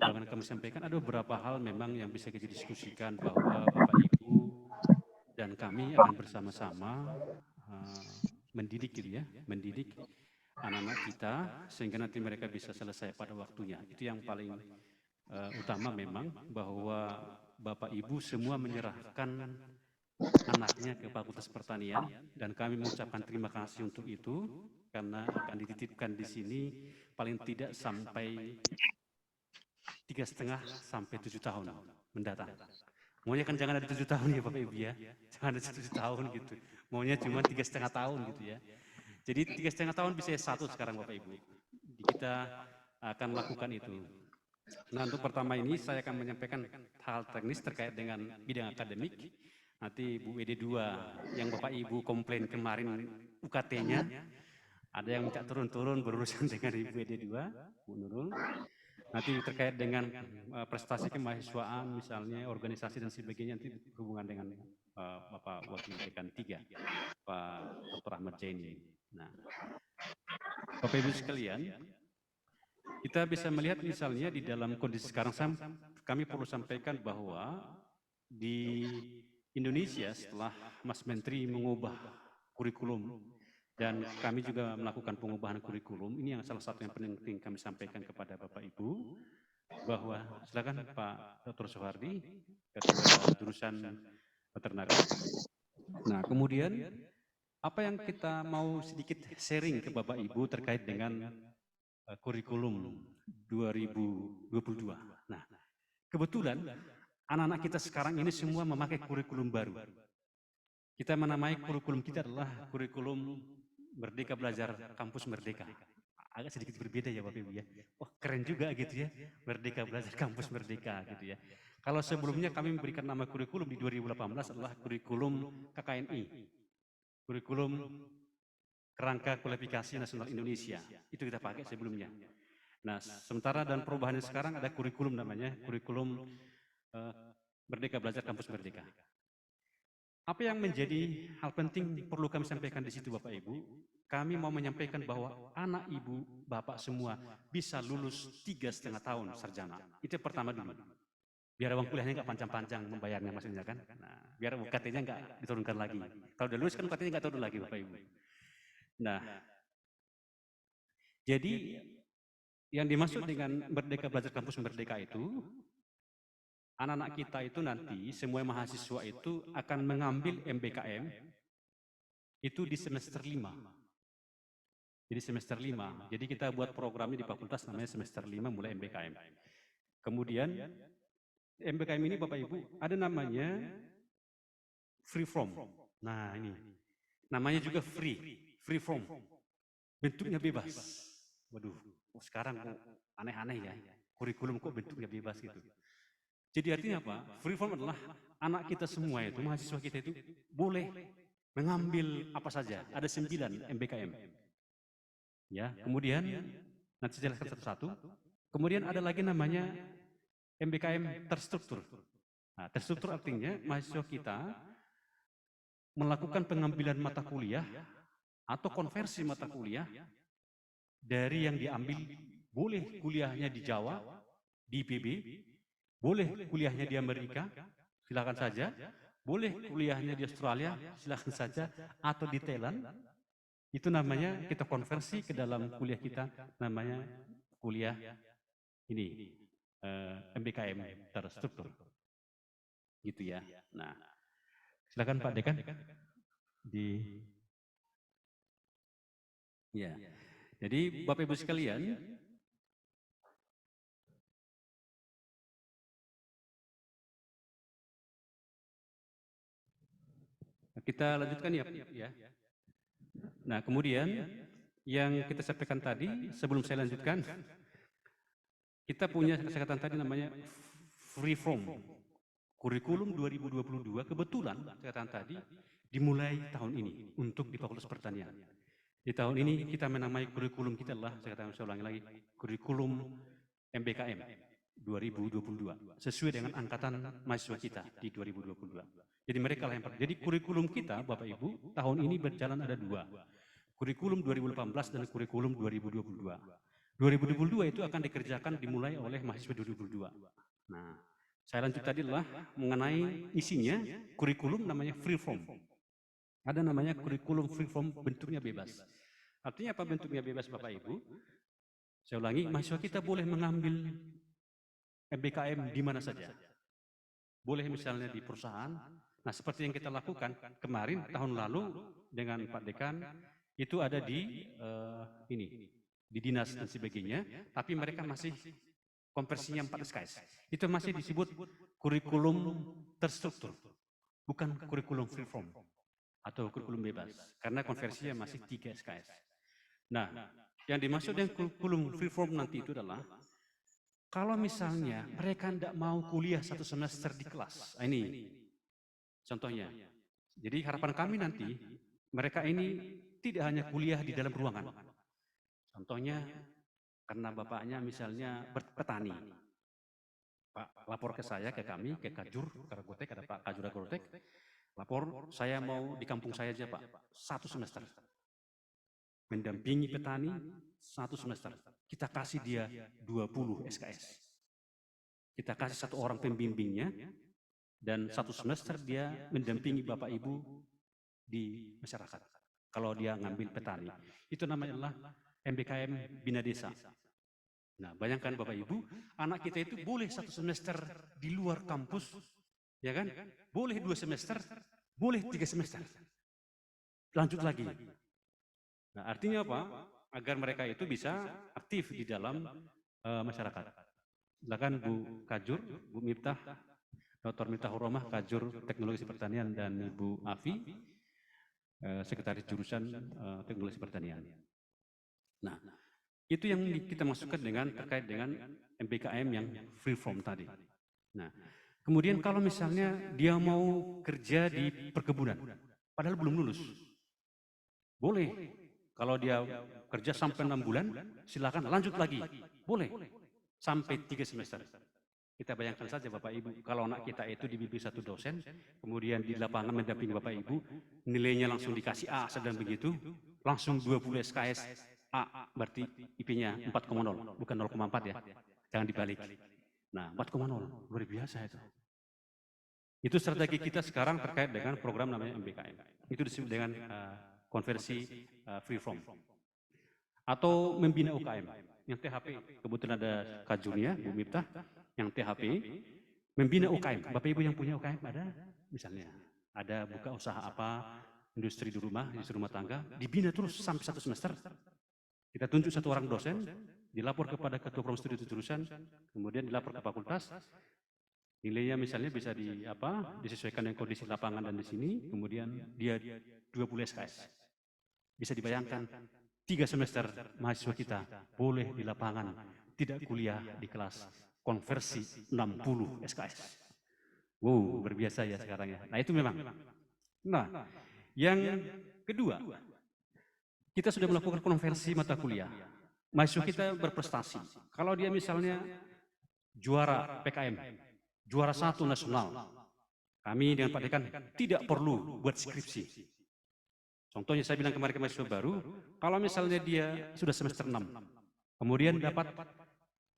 sebagaimana kami sampaikan, ada beberapa hal memang yang bisa kita diskusikan bahwa Bapak Ibu dan kami akan bersama-sama mendidik gitu ya, mendidik anak-anak kita sehingga nanti mereka bisa selesai pada waktunya. Itu yang paling utama memang, bahwa Bapak Ibu semua menyerahkan anaknya ke Fakultas Pertanian dan kami mengucapkan terima kasih untuk itu karena akan dititipkan di sini paling tidak sampai 3,5 sampai 7 tahun mendatang. Maunya kan jangan ada 7 tahun ya Bapak Ibu ya, jangan ada 7 tahun gitu. Maunya cuma 3,5 tahun gitu ya. Jadi 3,5 tahun bisa S1 sekarang Bapak Ibu. Kita akan lakukan itu. Nah untuk pertama ini saya akan menyampaikan hal teknis terkait dengan bidang akademik. Nanti Bu WD 2 yang Bapak Ibu komplain kemarin UKT-nya, ada yang minta turun-turun berurusan dengan Ibu WD 2, Bu Nurul. Nanti terkait dengan prestasi kemahasiswaan misalnya, organisasi dan sebagainya, nanti berhubungan dengan Bapak Wakil Dekan 3, Pak Dr. Ahmad Jaini. Nah, Bapak Ibu sekalian, kita bisa melihat misalnya di dalam kondisi sekarang, kami perlu sampaikan bahwa di Indonesia setelah Mas Menteri mengubah kurikulum dan kami juga melakukan pengubahan kurikulum, ini yang salah satu yang penting kami sampaikan kepada Bapak Ibu, bahwa silakan Pak Dr. Soehardi, Ketua Jurusan Peternakan. Nah, kemudian apa yang kita mau sedikit sharing ke Bapak Ibu terkait dengan kurikulum 2022. Nah, kebetulan anak-anak kita sekarang ini semua memakai kurikulum baru. Kita menamai kurikulum kita adalah kurikulum Merdeka Belajar Kampus Merdeka. Agak sedikit berbeda ya Bapak Ibu ya. Oh keren juga gitu ya, Merdeka Belajar Kampus Merdeka gitu ya. Kalau sebelumnya kami memberikan nama kurikulum di 2018 adalah kurikulum KKNI, kurikulum Kerangka Kualifikasi Nasional Indonesia. Itu kita pakai sebelumnya. Nah sementara dan perubahannya sekarang ada kurikulum namanya, kurikulum Merdeka Belajar Kampus Merdeka. Apa yang menjadi hal penting perlu kami sampaikan di situ Bapak Ibu, kami mau menyampaikan bahwa anak ibu, bapak semua bisa lulus 3,5 tahun sarjana. Itu pertama dulu. Biar uang kuliahnya nggak panjang-panjang membayarnya maksudnya kan. Nah, biar UKT-nya nggak diturunkan lagi. Kalau udah lulus kan UKT-nya nggak turun lagi Bapak Ibu. Nah, jadi yang dimaksud dengan Merdeka Belajar Kampus Merdeka itu, anak-anak kita itu nanti, semua mahasiswa itu akan mengambil MBKM itu di semester 5. Jadi semester 5. Jadi kita buat programnya di fakultas namanya semester 5 mulai MBKM. Kemudian MBKM ini Bapak Ibu ada namanya free from. Nah ini namanya juga free from. Bentuknya bebas. Waduh, sekarang aneh-aneh ya. Kurikulum kok bentuknya bebas gitu. Jadi artinya apa? Free from adalah anak kita semua itu, mahasiswa kita itu boleh mengambil apa saja. Ada 9 MBKM. Ya, kemudian nanti saya jelaskan satu-satu. Kemudian ada lagi namanya MBKM terstruktur. Nah, terstruktur artinya mahasiswa kita melakukan pengambilan mata kuliah atau konversi mata kuliah dari yang diambil, boleh kuliahnya di Jawa, di IPB, boleh kuliahnya di Amerika, silakan saja, boleh kuliahnya di Australia, silakan saja, atau di Thailand. Itu namanya kita konversi ke dalam kuliah kita, namanya kuliah ini MBKM terstruktur, gitu ya. Nah, silakan Pak Dekan di, ya. Jadi Bapak Ibu sekalian, kita lanjutkan ya. Nah, kemudian yang kita sampaikan tadi, sebelum saya lanjutkan, kita punya kesepakatan tadi namanya free from. Kurikulum 2022 kebetulan kesepakatan tadi dimulai tahun ini untuk di Fakultas Pertanian. Di tahun ini kita menamai kurikulum kita adalah, saya ulangi lagi, kurikulum MBKM 2022 sesuai dengan angkatan mahasiswa kita di 2022. Jadi mereka lah yang jadi kurikulum kita Bapak Ibu tahun ini berjalan ada 2. Kurikulum 2018 dan kurikulum 2022. 2022 itu akan dikerjakan dimulai oleh mahasiswa 2022. Nah, saya lanjut tadi adalah mengenai isinya, kurikulum namanya free form. Ada namanya kurikulum free form, bentuknya bebas. Artinya apa bentuknya bebas Bapak Ibu? Saya ulangi, mahasiswa kita boleh mengambil MBKM di mana saja. Boleh misalnya di perusahaan. Nah, seperti yang kita lakukan kemarin, tahun lalu dengan Pak Dekan, itu ada di di dinas dan sebagainya, tapi mereka masih konversinya 4 SKS. Itu masih disebut kurikulum terstruktur, bukan kurikulum free form atau kurikulum bebas, karena konversinya masih 3 SKS. Nah, yang dimaksud dengan kurikulum free form nanti itu adalah kalau misalnya mereka tidak mau kuliah 1 semester di kelas, ini contohnya. Jadi harapan kami nanti, mereka ini tidak hanya kuliah di dalam ruangan. Contohnya, karena bapaknya misalnya petani. Pak lapor ke saya, ke kami, ke Kajur, Karagotek, ada Pak Kajur Karagotek, lapor, saya mau di kampung saya aja Pak, 1 semester. Mendampingi petani 1 semester. Kita kasih dia 20 SKS. Kita kasih 1 orang pembimbingnya, dan 1 semester dia mendampingi Bapak Ibu di masyarakat. Kalau dia ngambil petani. Itu namanya adalah MBKM Bina Desa. Nah, bayangkan Bapak Ibu, anak kita itu boleh 1 semester di luar kampus, ya kan? Boleh 2 semester, boleh 3 semester. Lanjut lagi. Nah, artinya apa? Agar mereka itu bisa aktif di dalam masyarakat. Silakan Bu Kajur, Bu Miftah, Dr. Miftah Huromah, Kajur Teknologi Pertanian, dan Ibu Afi, Sekretaris Jurusan Teknologi Pertanian. Nah, itu yang kita masukkan terkait dengan MBKM yang free form tadi. Nah, kemudian kalau misalnya dia mau kerja di perkebunan, padahal belum lulus, boleh. Kalau dia kerja sampai 6 bulan, silakan lanjut lagi, boleh. Sampai 3 semester. Kita bayangkan saja Bapak Ibu, kalau anak kita itu dibimbing 1 dosen, kemudian di lapangan mendampingi Bapak Ibu, nilainya langsung dikasih A, sedang begitu, langsung 20 SKS, A, berarti IP-nya 4,0, bukan 0,4 ya, jangan dibalik. Nah, 4,0, luar biasa itu. Itu strategi kita sekarang terkait dengan program namanya MBKM. Itu disebut dengan konversi free form. Atau membina UKM, yang THP, kebetulan ada Kajurnya, Bu Miftah, yang THP, membina UKM. Bapak Ibu yang punya UKM ada? Misalnya, ada buka usaha apa, industri di rumah tangga, dibina terus sampai 1 semester. Kita tunjuk 1 orang dosen, dilapor kepada ketua program studi jurusan, kemudian dilapor ke fakultas, nilainya misalnya bisa disesuaikan dengan kondisi lapangan dan di sini, kemudian dia 20 SKS. Bisa dibayangkan, 3 semester mahasiswa kita boleh di lapangan, tidak kuliah di kelas, konversi 60 SKS. Wow, berbiasa ya sekarang ya. Nah itu memang. Nah, yang kedua, kita sudah melakukan konversi mata kuliah. Mahasiswa kita berprestasi. Kalau dia misalnya juara PKM, juara 1 nasional, kami dengan Pak Dekan tidak perlu buat skripsi. Contohnya saya bilang kemarin ke mahasiswa baru, kalau misalnya dia sudah semester 6, kemudian dapat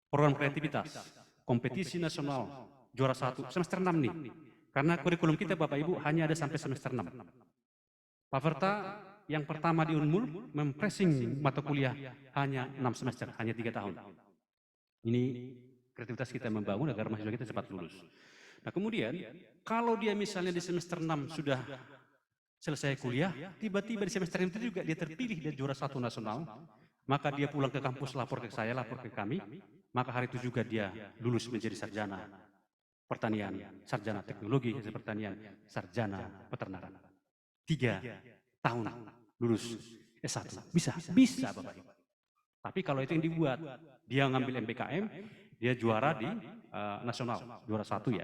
program kreativitas, kompetisi nasional, juara 1, semester 6 nih. Karena kurikulum kita Bapak Ibu hanya ada sampai semester 6. Pak Verta yang pertama di Unmul mempressing mata kuliah hanya 6 semester, hanya 3 tahun. Ini kreativitas kita membangun agar mahasiswa kita cepat lulus. Nah kemudian, kalau dia misalnya di semester 6 sudah selesai kuliah, tiba-tiba di semester itu juga dia terpilih dan juara 1 nasional, maka dia pulang ke kampus, lapor ke saya, lapor ke kami, maka hari itu juga dia lulus menjadi sarjana pertanian, sarjana teknologi pertanian, sarjana peternakan. 3 tahun lulus S1. Bisa Bapak Ibu. Tapi kalau itu yang dibuat, dia ngambil MBKM, dia juara di nasional, juara 1 ya.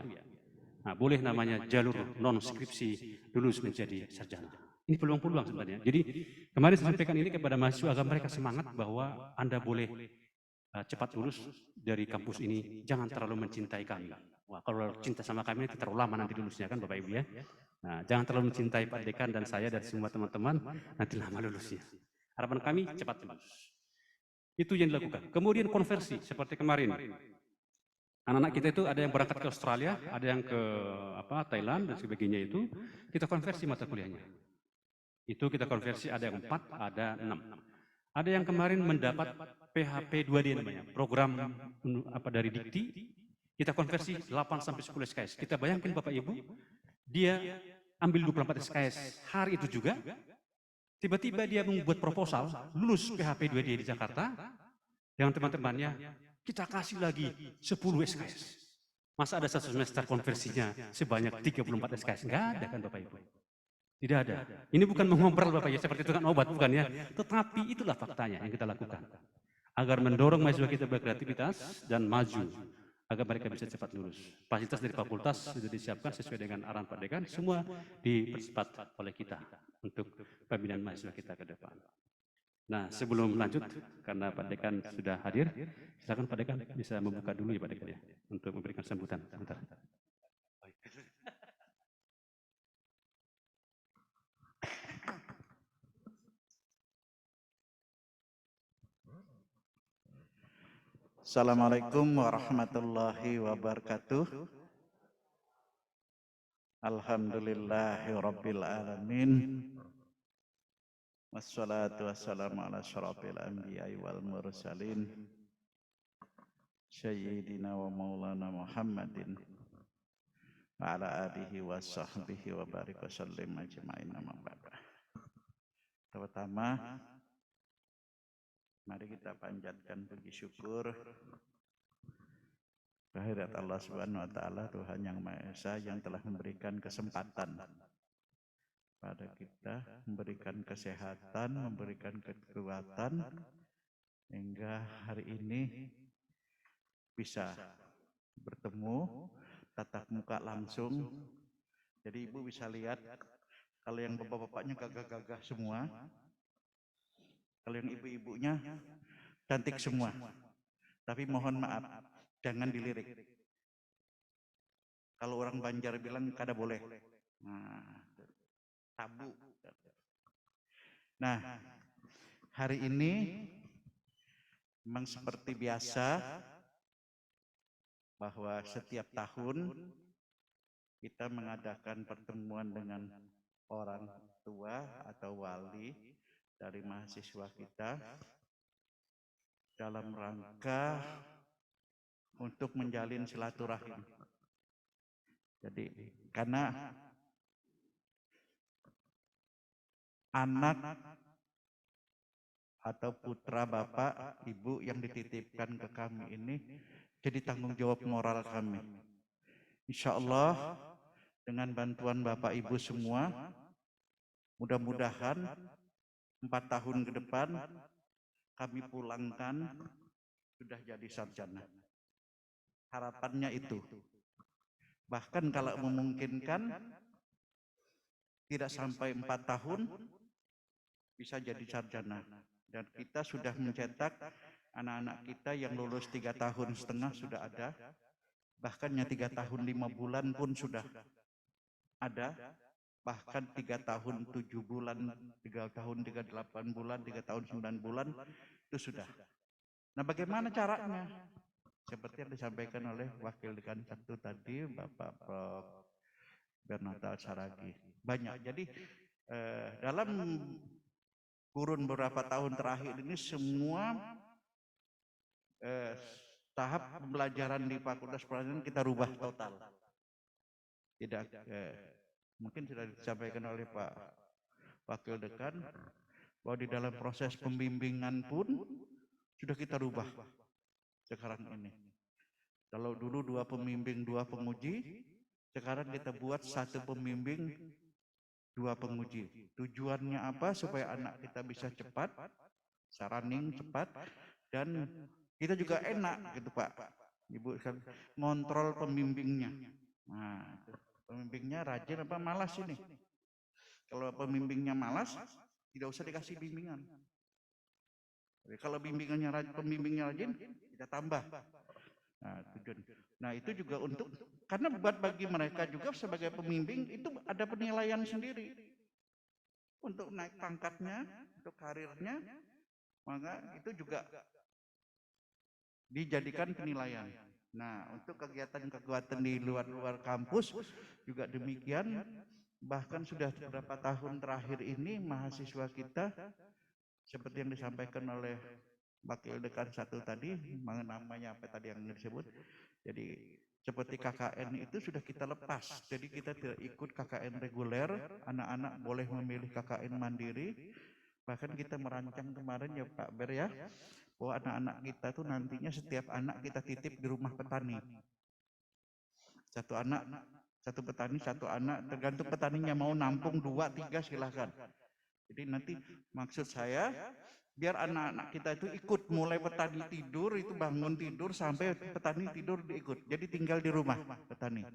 Nah, boleh namanya jalur non-skripsi lulus menjadi sarjana. Ini peluang-peluang sebenarnya. Jadi kemarin saya sampaikan ini kepada mahasiswa agar mereka semangat bahwa Anda boleh cepat lulus dari kampus ini, jangan terlalu mencintai kami. Wah, kalau cinta sama kami nanti terlalu lama nanti lulusnya kan Bapak Ibu ya. Nah, jangan terlalu mencintai Pak Dekan dan saya dan semua teman-teman, nanti lama lulusnya. Harapan kami cepat lulus. Itu yang dilakukan. Kemudian konversi seperti kemarin. Anak-anak kita itu ada yang berangkat ke Australia, ada yang ke Thailand dan sebagainya itu, kita konversi mata kuliahnya. Itu kita konversi ada yang 4, ada 6. Ada yang kemarin mendapat PHP 2D namanya, program dari Dikti, kita konversi 8 sampai 10 SKS. Kita bayangkan Bapak Ibu, dia ambil 24 SKS hari itu juga, tiba-tiba dia membuat proposal, lulus PHP 2D di Jakarta, dengan teman-temannya, kita kasih lagi 10 SKS. Masa ada satu semester konversinya sebanyak 34 SKS? Enggak ada kan Bapak Ibu? Tidak ada. Ini bukan mengompral Bapak ya, seperti tukang obat, bukan ya. Tetapi itulah faktanya yang kita lakukan. Agar mendorong mahasiswa kita berkreativitas dan maju, agar mereka bisa cepat lulus. Fasilitas dari fakultas sudah disiapkan sesuai dengan arahan Pak Dekan, semua dipercepat oleh kita untuk pembinaan mahasiswa kita ke depan. Nah, sebelum lanjut, karena Pak Dekan sudah hadir, silakan Pak Dekan bisa membuka dulu ya Pak Dekan ya, untuk memberikan sambutan. Bentar. Assalamualaikum warahmatullahi wabarakatuh. Alhamdulillahirabbil alamin. Wassalatu wassalamu ala asyrafil anbiya'i wal mursalin. Sayyidina wa maulana Muhammadin wa ala alihi wa sahbihi wa barik wa sallim ajma'in amma ba'du. Pertama, mari kita panjatkan puji syukur kehadirat Allah Subhanahu wa taala, Tuhan yang Maha Esa, yang telah memberikan kesempatan pada kita, memberikan kesehatan, memberikan kekuatan hingga hari ini bisa bertemu tatap muka langsung. Jadi Ibu bisa lihat, kalau yang bapak-bapaknya gagah-gagah semua, kalau yang ibu-ibunya cantik semua. Tapi mohon maaf, jangan dilirik. Kalau orang Banjar bilang kada boleh. Nah, tabu. Nah, hari ini memang seperti biasa bahwa setiap tahun kita mengadakan pertemuan dengan orang tua atau wali dari mahasiswa kita dalam rangka untuk menjalin silaturahim. Jadi karena anak atau putra bapak ibu yang dititipkan ke kami ini jadi tanggung jawab moral kami. Insya Allah dengan bantuan bapak ibu semua, mudah-mudahan 4 tahun ke depan kami pulangkan sudah jadi sarjana. Harapannya itu. Bahkan kalau memungkinkan tidak sampai 4 tahun bisa jadi sarjana. Dan kita sudah mencetak anak-anak kita yang lulus 3 tahun setengah sudah ada. Bahkan yang 3 tahun 5 bulan pun sudah ada. Bahkan 3 tahun 7 bulan, 3 tahun 38 bulan, 3 tahun 9 bulan itu sudah. Nah, bagaimana caranya? Seperti yang disampaikan oleh Wakil Dekan 1 tadi, Bapak Prof. Bernata Saragi. Banyak. Jadi dalam kurun beberapa tahun terakhir ini semua tahap pembelajaran di Fakultas Pertanian kita rubah total. Tidak mungkin sudah disampaikan oleh Pak Wakil Dekan bahwa di dalam proses pembimbingan pun sudah kita rubah sekarang ini. Kalau dulu 2 pembimbing 2 penguji, sekarang kita buat 1 pembimbing 2 penguji. Tujuannya apa? Supaya anak kita bisa cepat, running cepat, dan kita juga enak gitu Pak. Ibu kan ngontrol pembimbingnya. Nah, pembimbingnya rajin apa malas ini? Kalau pembimbingnya malas, tidak usah dikasih bimbingan. Jadi kalau pembimbingnya rajin, kita tambah. Nah, tujuan. Nah, itu juga untuk, karena buat bagi mereka juga sebagai pembimbing itu ada penilaian sendiri. Untuk naik pangkatnya, untuk karirnya, maka itu juga dijadikan penilaian. Nah, untuk kegiatan-kegiatan di luar kampus juga demikian. Bahkan sudah beberapa tahun terakhir ini mahasiswa kita seperti yang disampaikan oleh Wakil Dekan satu tadi, namanya apa tadi yang disebut. Jadi seperti KKN itu sudah kita lepas. Jadi kita tidak ikut KKN reguler, anak-anak boleh memilih KKN mandiri. Bahkan kita merancang kemarin ya Pak Ber ya, bahwa anak-anak kita tuh nantinya setiap anak kita titip di rumah petani. Satu anak, satu petani, satu anak, tergantung petaninya mau nampung 2, 3 silahkan. Jadi nanti maksud saya biar anak-anak kita itu ikut, mulai petani tidur itu bangun tidur sampai petani tidur diikut. Jadi tinggal di rumah petani.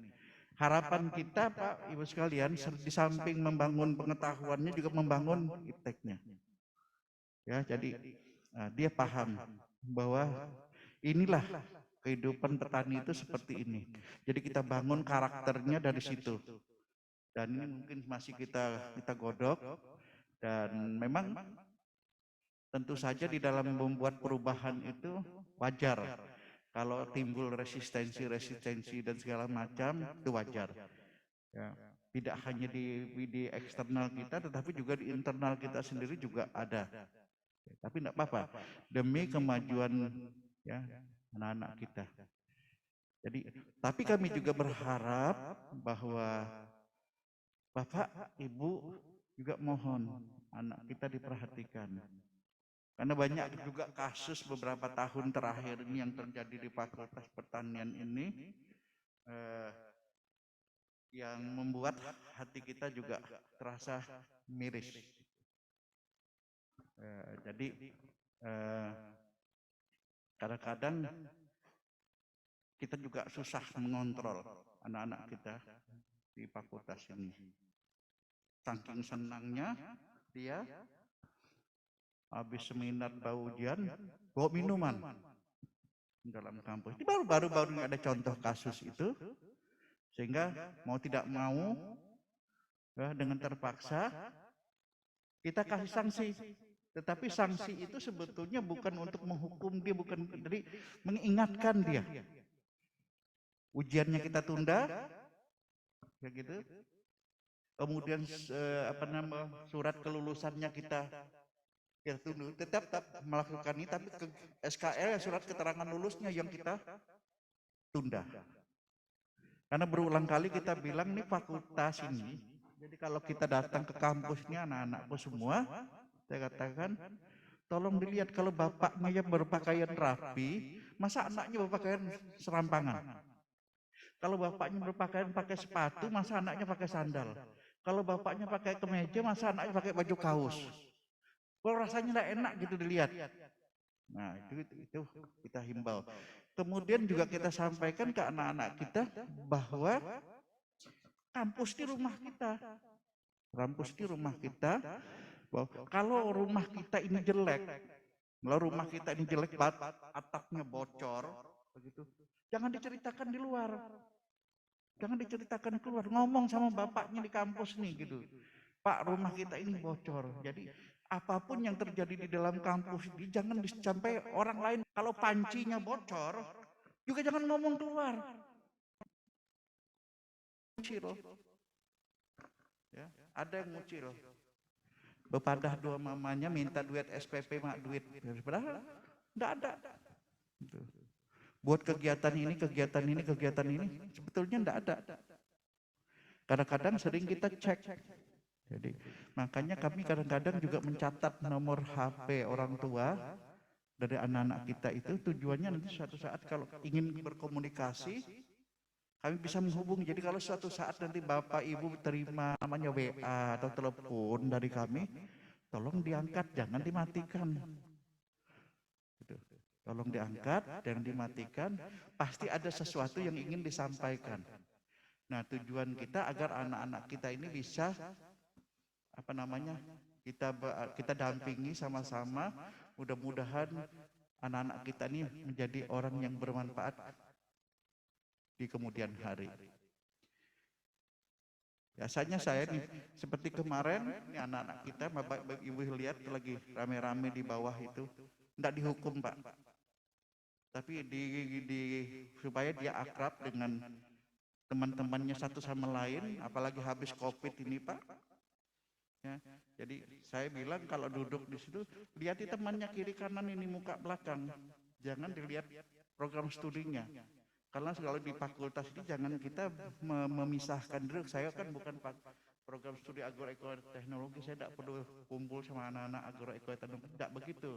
Harapan kita Pak Ibu sekalian, di samping membangun pengetahuannya juga membangun ipteknya. Ya, jadi dia paham bahwa inilah kehidupan petani itu seperti ini. Jadi kita bangun karakternya dari situ. Dan ini mungkin masih kita godok. Dan memang tentu saja di dalam membuat perubahan itu wajar. Kalau timbul resistensi dan segala macam itu wajar. Ya, tidak hanya di eksternal kita, tetapi juga di internal kita sendiri juga ada. Tapi tidak apa-apa, demi kemajuan ya anak-anak kita. Jadi, tapi kami juga berharap bahwa Bapak, Ibu juga mohon anak kita diperhatikan. Karena banyak juga kasus beberapa tahun terakhir ini yang terjadi di Fakultas Pertanian ini yang membuat hati kita juga terasa miris. Jadi kadang-kadang kita juga susah mengontrol anak-anak kita di fakultas ini. Saking senangnya dia habis seminar bau ujian bawa minuman dalam kampus. Ini baru-baru ada contoh kasus itu, sehingga mau tidak mau ya, dengan terpaksa kita kasih sanksi. Tetapi sanksi itu sebetulnya bukan untuk menghukum dia, bukan, jadi mengingatkan dia. Ujiannya kita tunda, ya gitu. Kemudian surat kelulusannya kita tunda, tetap melakukan ini, tapi SKL surat keterangan lulusnya yang kita tunda. Karena berulang kali kita bilang nih fakultas ini, jadi kalau kita datang ke kampusnya anak-anakku semua, saya katakan tolong dilihat kalau bapaknya yang berpakaian rapi, masa anaknya berpakaian serampangan. Kalau bapaknya berpakaian pakai sepatu, masa anaknya pakai sandal. Kalau bapaknya pakai kemeja, masa anaknya pakai baju kaos. Kalau rasanya tidak enak gitu dilihat. Nah itu kita himbau. Kemudian juga kita sampaikan ke anak-anak kita bahwa kampus di rumah kita. Kampus di rumah kita. Kalau rumah kita ini jelek, atapnya bocor, begitu, jangan diceritakan di luar. Jangan diceritakan keluar, ngomong sama bapaknya di kampus nih gitu. Pak, rumah kita ini bocor. Jadi apapun yang terjadi di dalam kampus ini jangan sampai orang lain. Kalau pancinya bocor, juga jangan ngomong keluar. Ngucil. Ya, ada yang ngucil. Bepadah dua mamanya minta duit SPP mak duit. Padahal enggak ada. Buat kegiatan ini, sebetulnya enggak ada. Kadang-kadang sering kita cek. Jadi makanya kami kadang-kadang juga mencatat nomor HP orang tua dari anak-anak kita itu, tujuannya nanti suatu saat kalau ingin berkomunikasi kami bisa menghubungi. Jadi kalau suatu saat nanti Bapak Ibu terima namanya WA atau telepon dari kami, tolong diangkat, jangan dimatikan. Tolong diangkat, jangan dimatikan. Pasti ada sesuatu yang ingin disampaikan. Nah, tujuan kita agar anak-anak kita ini bisa kita dampingi sama-sama. Mudah-mudahan anak-anak kita ini menjadi orang yang bermanfaat di kemudian hari. Biasanya saya nih, seperti kemarin, ini anak-anak kita, Bapak Ibu lihat lagi rame-rame di bawah itu, enggak dihukum Pak. tapi supaya dia akrab dengan teman-temannya satu sama lain, apalagi habis COVID ini Pak. Ya, jadi saya bilang kalau duduk di situ, lihat temannya kiri kanan ini muka belakang, jangan dilihat program studinya. Karena kalau di fakultas ini jangan kita memisahkan dulu. Saya kan bukan program studi agroekoteknologi, saya tidak perlu kumpul sama anak-anak agroekoteknologi, tidak begitu.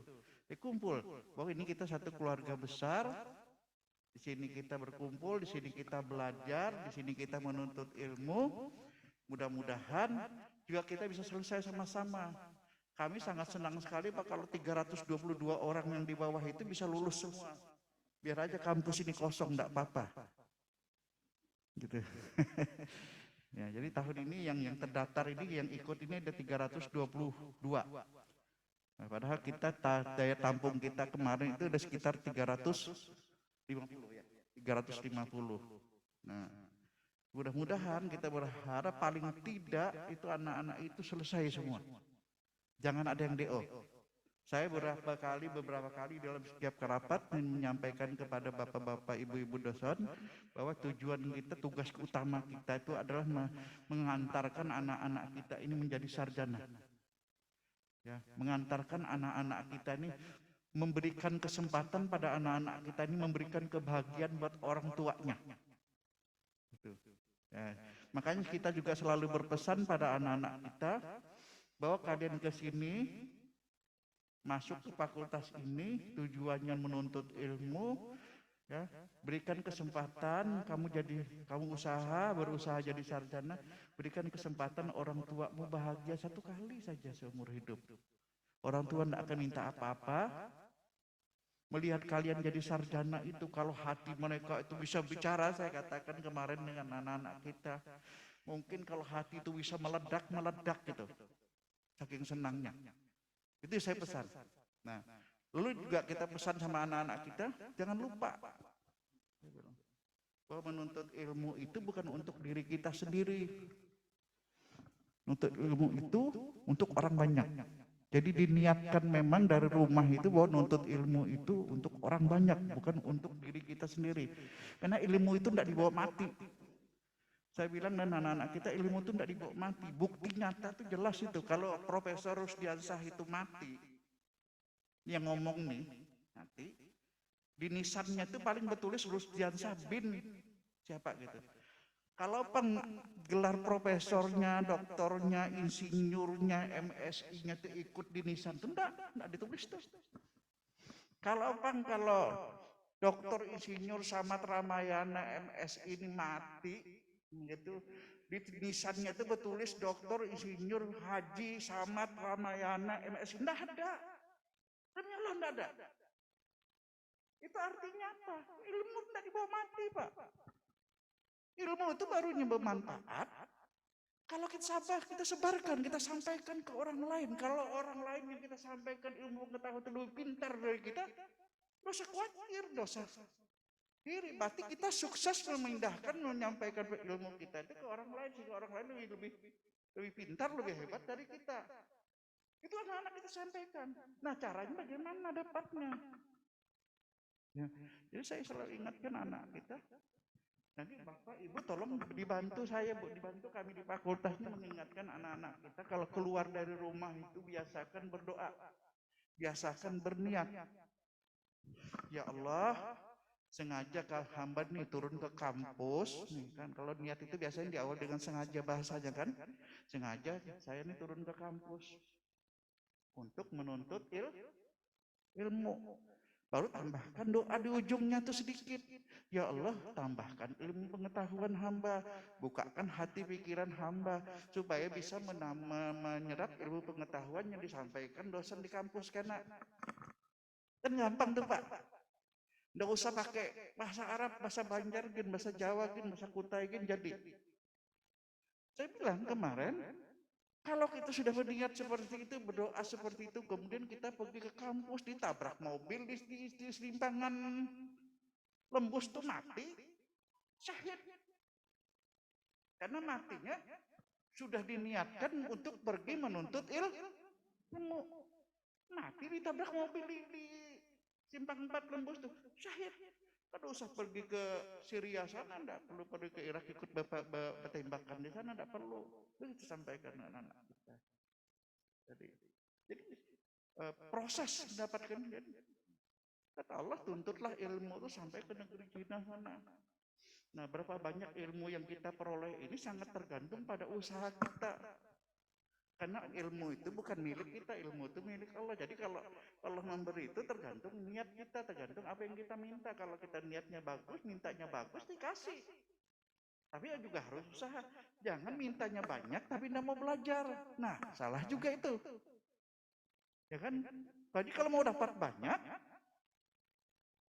Kumpul, bahwa ini kita satu keluarga besar, di sini kita berkumpul, di sini kita belajar, di sini kita menuntut ilmu. Mudah-mudahan juga kita bisa selesai sama-sama. Kami sangat senang sekali Pak kalau 322 orang yang di bawah itu bisa lulus semua. Biar aja kampus ini kosong, enggak apa-apa. Gitu. Ya, jadi tahun ini yang terdaftar ini, yang ikut ini ada 322. Nah, padahal kita daya tampung kita kemarin itu ada sekitar 350 ya. 350. Nah, mudah-mudahan kita berharap paling tidak itu anak-anak itu selesai semua. Jangan ada yang DO. Saya beberapa kali dalam setiap rapat menyampaikan kepada bapak-bapak, ibu-ibu dosen bahwa tujuan kita, tugas utama kita itu adalah mengantarkan anak-anak kita ini menjadi sarjana. Ya, mengantarkan anak-anak kita ini, memberikan kesempatan pada anak-anak kita ini, memberikan kebahagiaan buat orang tuanya. Gitu. Ya, makanya kita juga selalu berpesan pada anak-anak kita bahwa kalian ke sini masuk ke fakultas ini tujuannya menuntut ilmu, ya, berikan kesempatan kamu berusaha jadi sarjana, berikan kesempatan orang tuamu bahagia satu kali saja seumur hidup. Orang tua tidak akan minta apa-apa. Melihat kalian jadi sarjana itu, kalau hati mereka itu bisa bicara, saya katakan kemarin dengan anak-anak kita, mungkin kalau hati itu bisa meledak gitu, saking senangnya. Itu saya pesan. Nah, lalu juga kita pesan sama anak-anak kita, jangan lupa bahwa menuntut ilmu itu bukan untuk diri kita sendiri. Menuntut ilmu itu untuk orang banyak. Jadi diniatkan memang dari rumah itu bahwa menuntut ilmu itu untuk orang banyak, bukan untuk diri kita sendiri. Karena ilmu itu tidak dibawa mati. Saya bilang dan anak-anak kita, ilmu itu tidak dibawa mati. Bukti nyata itu jelas itu. Kalau Profesor Rusdiansah itu mati, yang ngomong nih, nanti di nisannya itu paling bertulis Rusdiansah bin siapa gitu. Kalau gelar profesornya, doktornya, insinyurnya, MSI-nya itu ikut di nisan itu enggak ditulis tuh. Kalau doktor insinyur Samad Ramayana MSI ini mati, gitu, di nisannya itu bertulis Doktor Insinyur Haji Samad Ramayana MSI, enggak ada. Demi Allah enggak ada. Itu artinya apa? Ilmu tidak dibawa mati, Pak. Ilmu itu barunya bermanfaat kalau kita sebarkan, kita sampaikan ke orang lain. Kalau orang lain yang kita sampaikan ilmu pengetahuan itu lebih pintar dari kita, dosa khawatir, dosa diri. Berarti kita sukses memindahkan, menyampaikan ilmu kita itu ke orang lain, sehingga orang lain lebih pintar, lebih hebat dari kita. Itu anak-anak kita sampaikan. Nah, caranya bagaimana dapatnya? Ya, jadi saya selalu ingatkan anak kita. Nanti Bapak Ibu tolong dibantu saya, Bu, dibantu kami di fakultasnya mengingatkan anak-anak kita kalau keluar dari rumah itu biasakan berdoa, biasakan berniat. Ya Allah, sengaja hamba nih turun ke kampus, nih kan, kalau niat itu biasanya di awal dengan sengaja bahasanya kan, sengaja saya nih turun ke kampus untuk menuntut ilmu. Baru tambahkan doa di ujungnya tuh sedikit. Ya Allah, tambahkan ilmu pengetahuan hamba, bukakan hati pikiran hamba supaya bisa menyerap ilmu pengetahuan yang disampaikan dosen di kampus. Karena kan gampang tuh Pak. Nggak usah pakai bahasa Arab, bahasa Banjar, bahasa Jawa, bahasa Kutai, jadi. Saya bilang kemarin, kalau kita sudah berniat seperti itu, berdoa seperti itu, kemudian kita pergi ke kampus, ditabrak mobil di selimpangan lembus tuh mati, syahid. Karena matinya sudah diniatkan untuk pergi menuntut ilmu. Mati ditabrak mobil Simpang 4 Lembus tuh syahid. Tidak usah pergi ke Syria sana, tidak perlu pergi ke Irak ikut tembakan di sana, tidak perlu. Begitu sampaikan anak-anak kita. Jadi proses mendapatkan, kata Allah, tuntutlah ilmu itu sampai ke negeri Cina sana. Nah, berapa banyak ilmu yang kita peroleh ini sangat tergantung pada usaha kita. Karena ilmu itu bukan milik kita, ilmu itu milik Allah. Jadi kalau Allah memberi itu tergantung niat kita, tergantung apa yang kita minta. Kalau kita niatnya bagus, mintanya bagus, dikasih. Tapi ya juga harus usaha. Jangan mintanya banyak tapi tidak mau belajar. Nah, salah juga itu. Ya kan? Jadi kalau mau dapat banyak,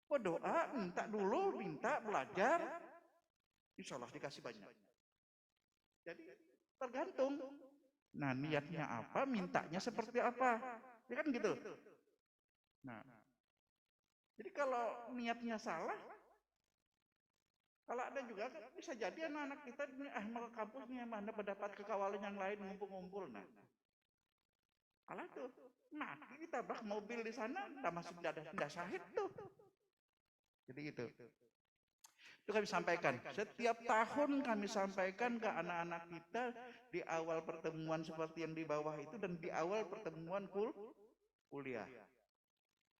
berdoa, minta dulu, minta belajar, insya Allah dikasih banyak. Jadi tergantung. Nah, niatnya apa, mintanya seperti apa. Ya kan gitu. Nah, jadi kalau niatnya salah, kalau ada juga kan bisa jadi anak-anak kita mau ke kampusnya mana mendapat kekawalan yang lain ngumpul-ngumpul. Nah, alah tuh, mati ditabrak mobil di sana, masih tidak syahid tuh. Jadi itu. Itu kami sampaikan. Setiap tahun kami sampaikan ke anak-anak kita di awal pertemuan seperti yang di bawah itu dan di awal pertemuan kuliah.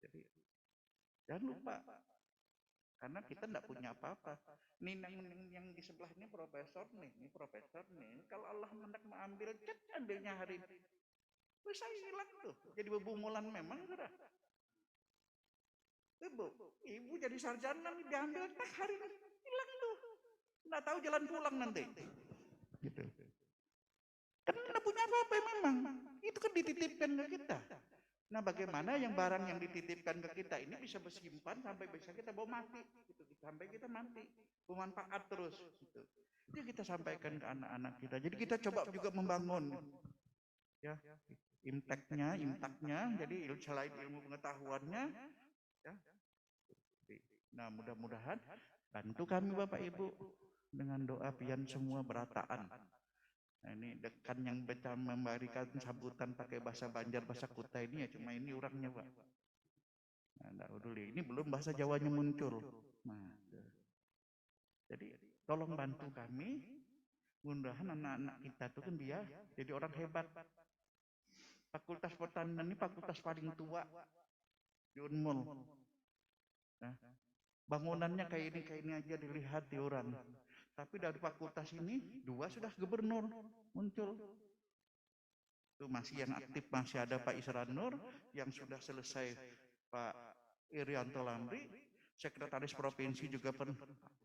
Jadi jangan lupa, karena kita tidak punya apa-apa. Ini yang di sebelah ini profesor nih, ini profesor nih. Kalau Allah hendak mengambil, ambilnya hari ini. Bisa hilang tuh, jadi bebumulan memang sudah. Ibu jadi sarjana nih diambil hari ini. Hilang tuh, nggak tahu jalan pulang nanti. Gitu. Karena nggak punya apa-apa memang. Itu kan dititipkan ke kita. Nah, bagaimana yang barang yang dititipkan ke kita ini bisa bersimpan sampai bisa kita bawa mati, gitu. Sampai kita mati, bermanfaat terus. Gitu. Itu kita sampaikan ke anak-anak kita. Jadi kita coba juga membangun, ya, impaknya. Jadi selain ilmu pengetahuannya, ya. Nah, mudah-mudahan bantu kami Bapak Ibu dengan doa pian semua berataan. Nah, ini dekan yang memberikan sambutan pakai bahasa Banjar, bahasa Kutai ini ya cuma ini orangnya Pak. Nah, enggak peduli, ini belum bahasa Jawanya muncul. Nah, jadi tolong bantu kami, mudah-mudahan anak-anak kita itu kan dia jadi orang hebat. Fakultas Pertanian ini fakultas paling tua di Unmul. Nah, bangunannya kayak ini aja dilihat di orang. Tapi dari fakultas ini 2 sudah gubernur muncul. Itu masih yang aktif masih ada Pak Isran Nur, yang sudah selesai Pak Irianto Lamri, sekretaris provinsi juga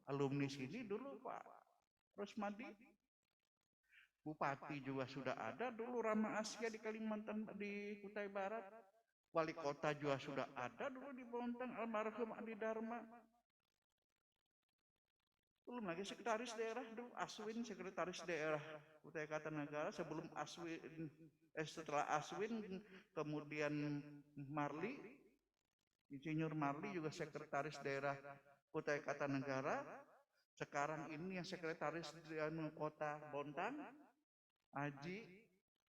alumni sini dulu Pak Rosmadi. Bupati juga sudah ada dulu Rama Asia di Kalimantan di Kutai Barat. Wali kota juga sudah ada dulu di Bontang almarhum Adi Dharma. Belum lagi sekretaris daerah dulu Aswin, sekretaris daerah Kutai Kartanegara sebelum Aswin, setelah Aswin kemudian Marli, Insinyur Marli juga sekretaris daerah Kutai Kartanegara. Sekarang ini yang sekretaris kota Bontang, Aji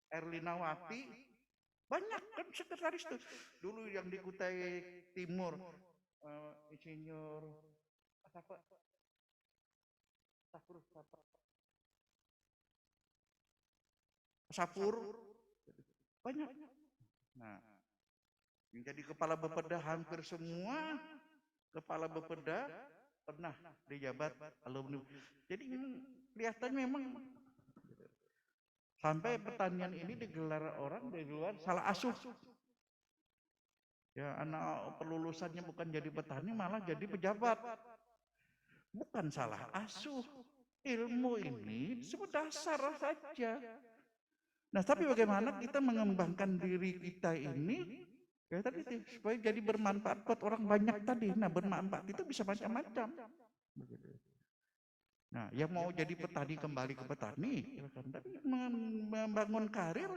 Erlinawati, banyak kan sekretaris tuh. Dulu yang di Kutai Timur, Insinyur apa? Sapur, banyak. Nah, menjadi kepala Bapeda hampir semua kepala Bapeda pernah dijabat alumni. Jadi kelihatannya memang sampai pertanian ini digelar orang dari luar salah asuh. Ya, anak pelulusannya bukan jadi petani malah jadi pejabat. Bukan salah asuh. Ilmu ini sebut dasar saja. Nah, tapi bagaimana kita mengembangkan diri kita ini ya tadi supaya jadi bermanfaat buat orang banyak tadi. Nah, bermanfaat itu bisa macam-macam. Nah, yang mau jadi petani kembali ke petani, tapi membangun karir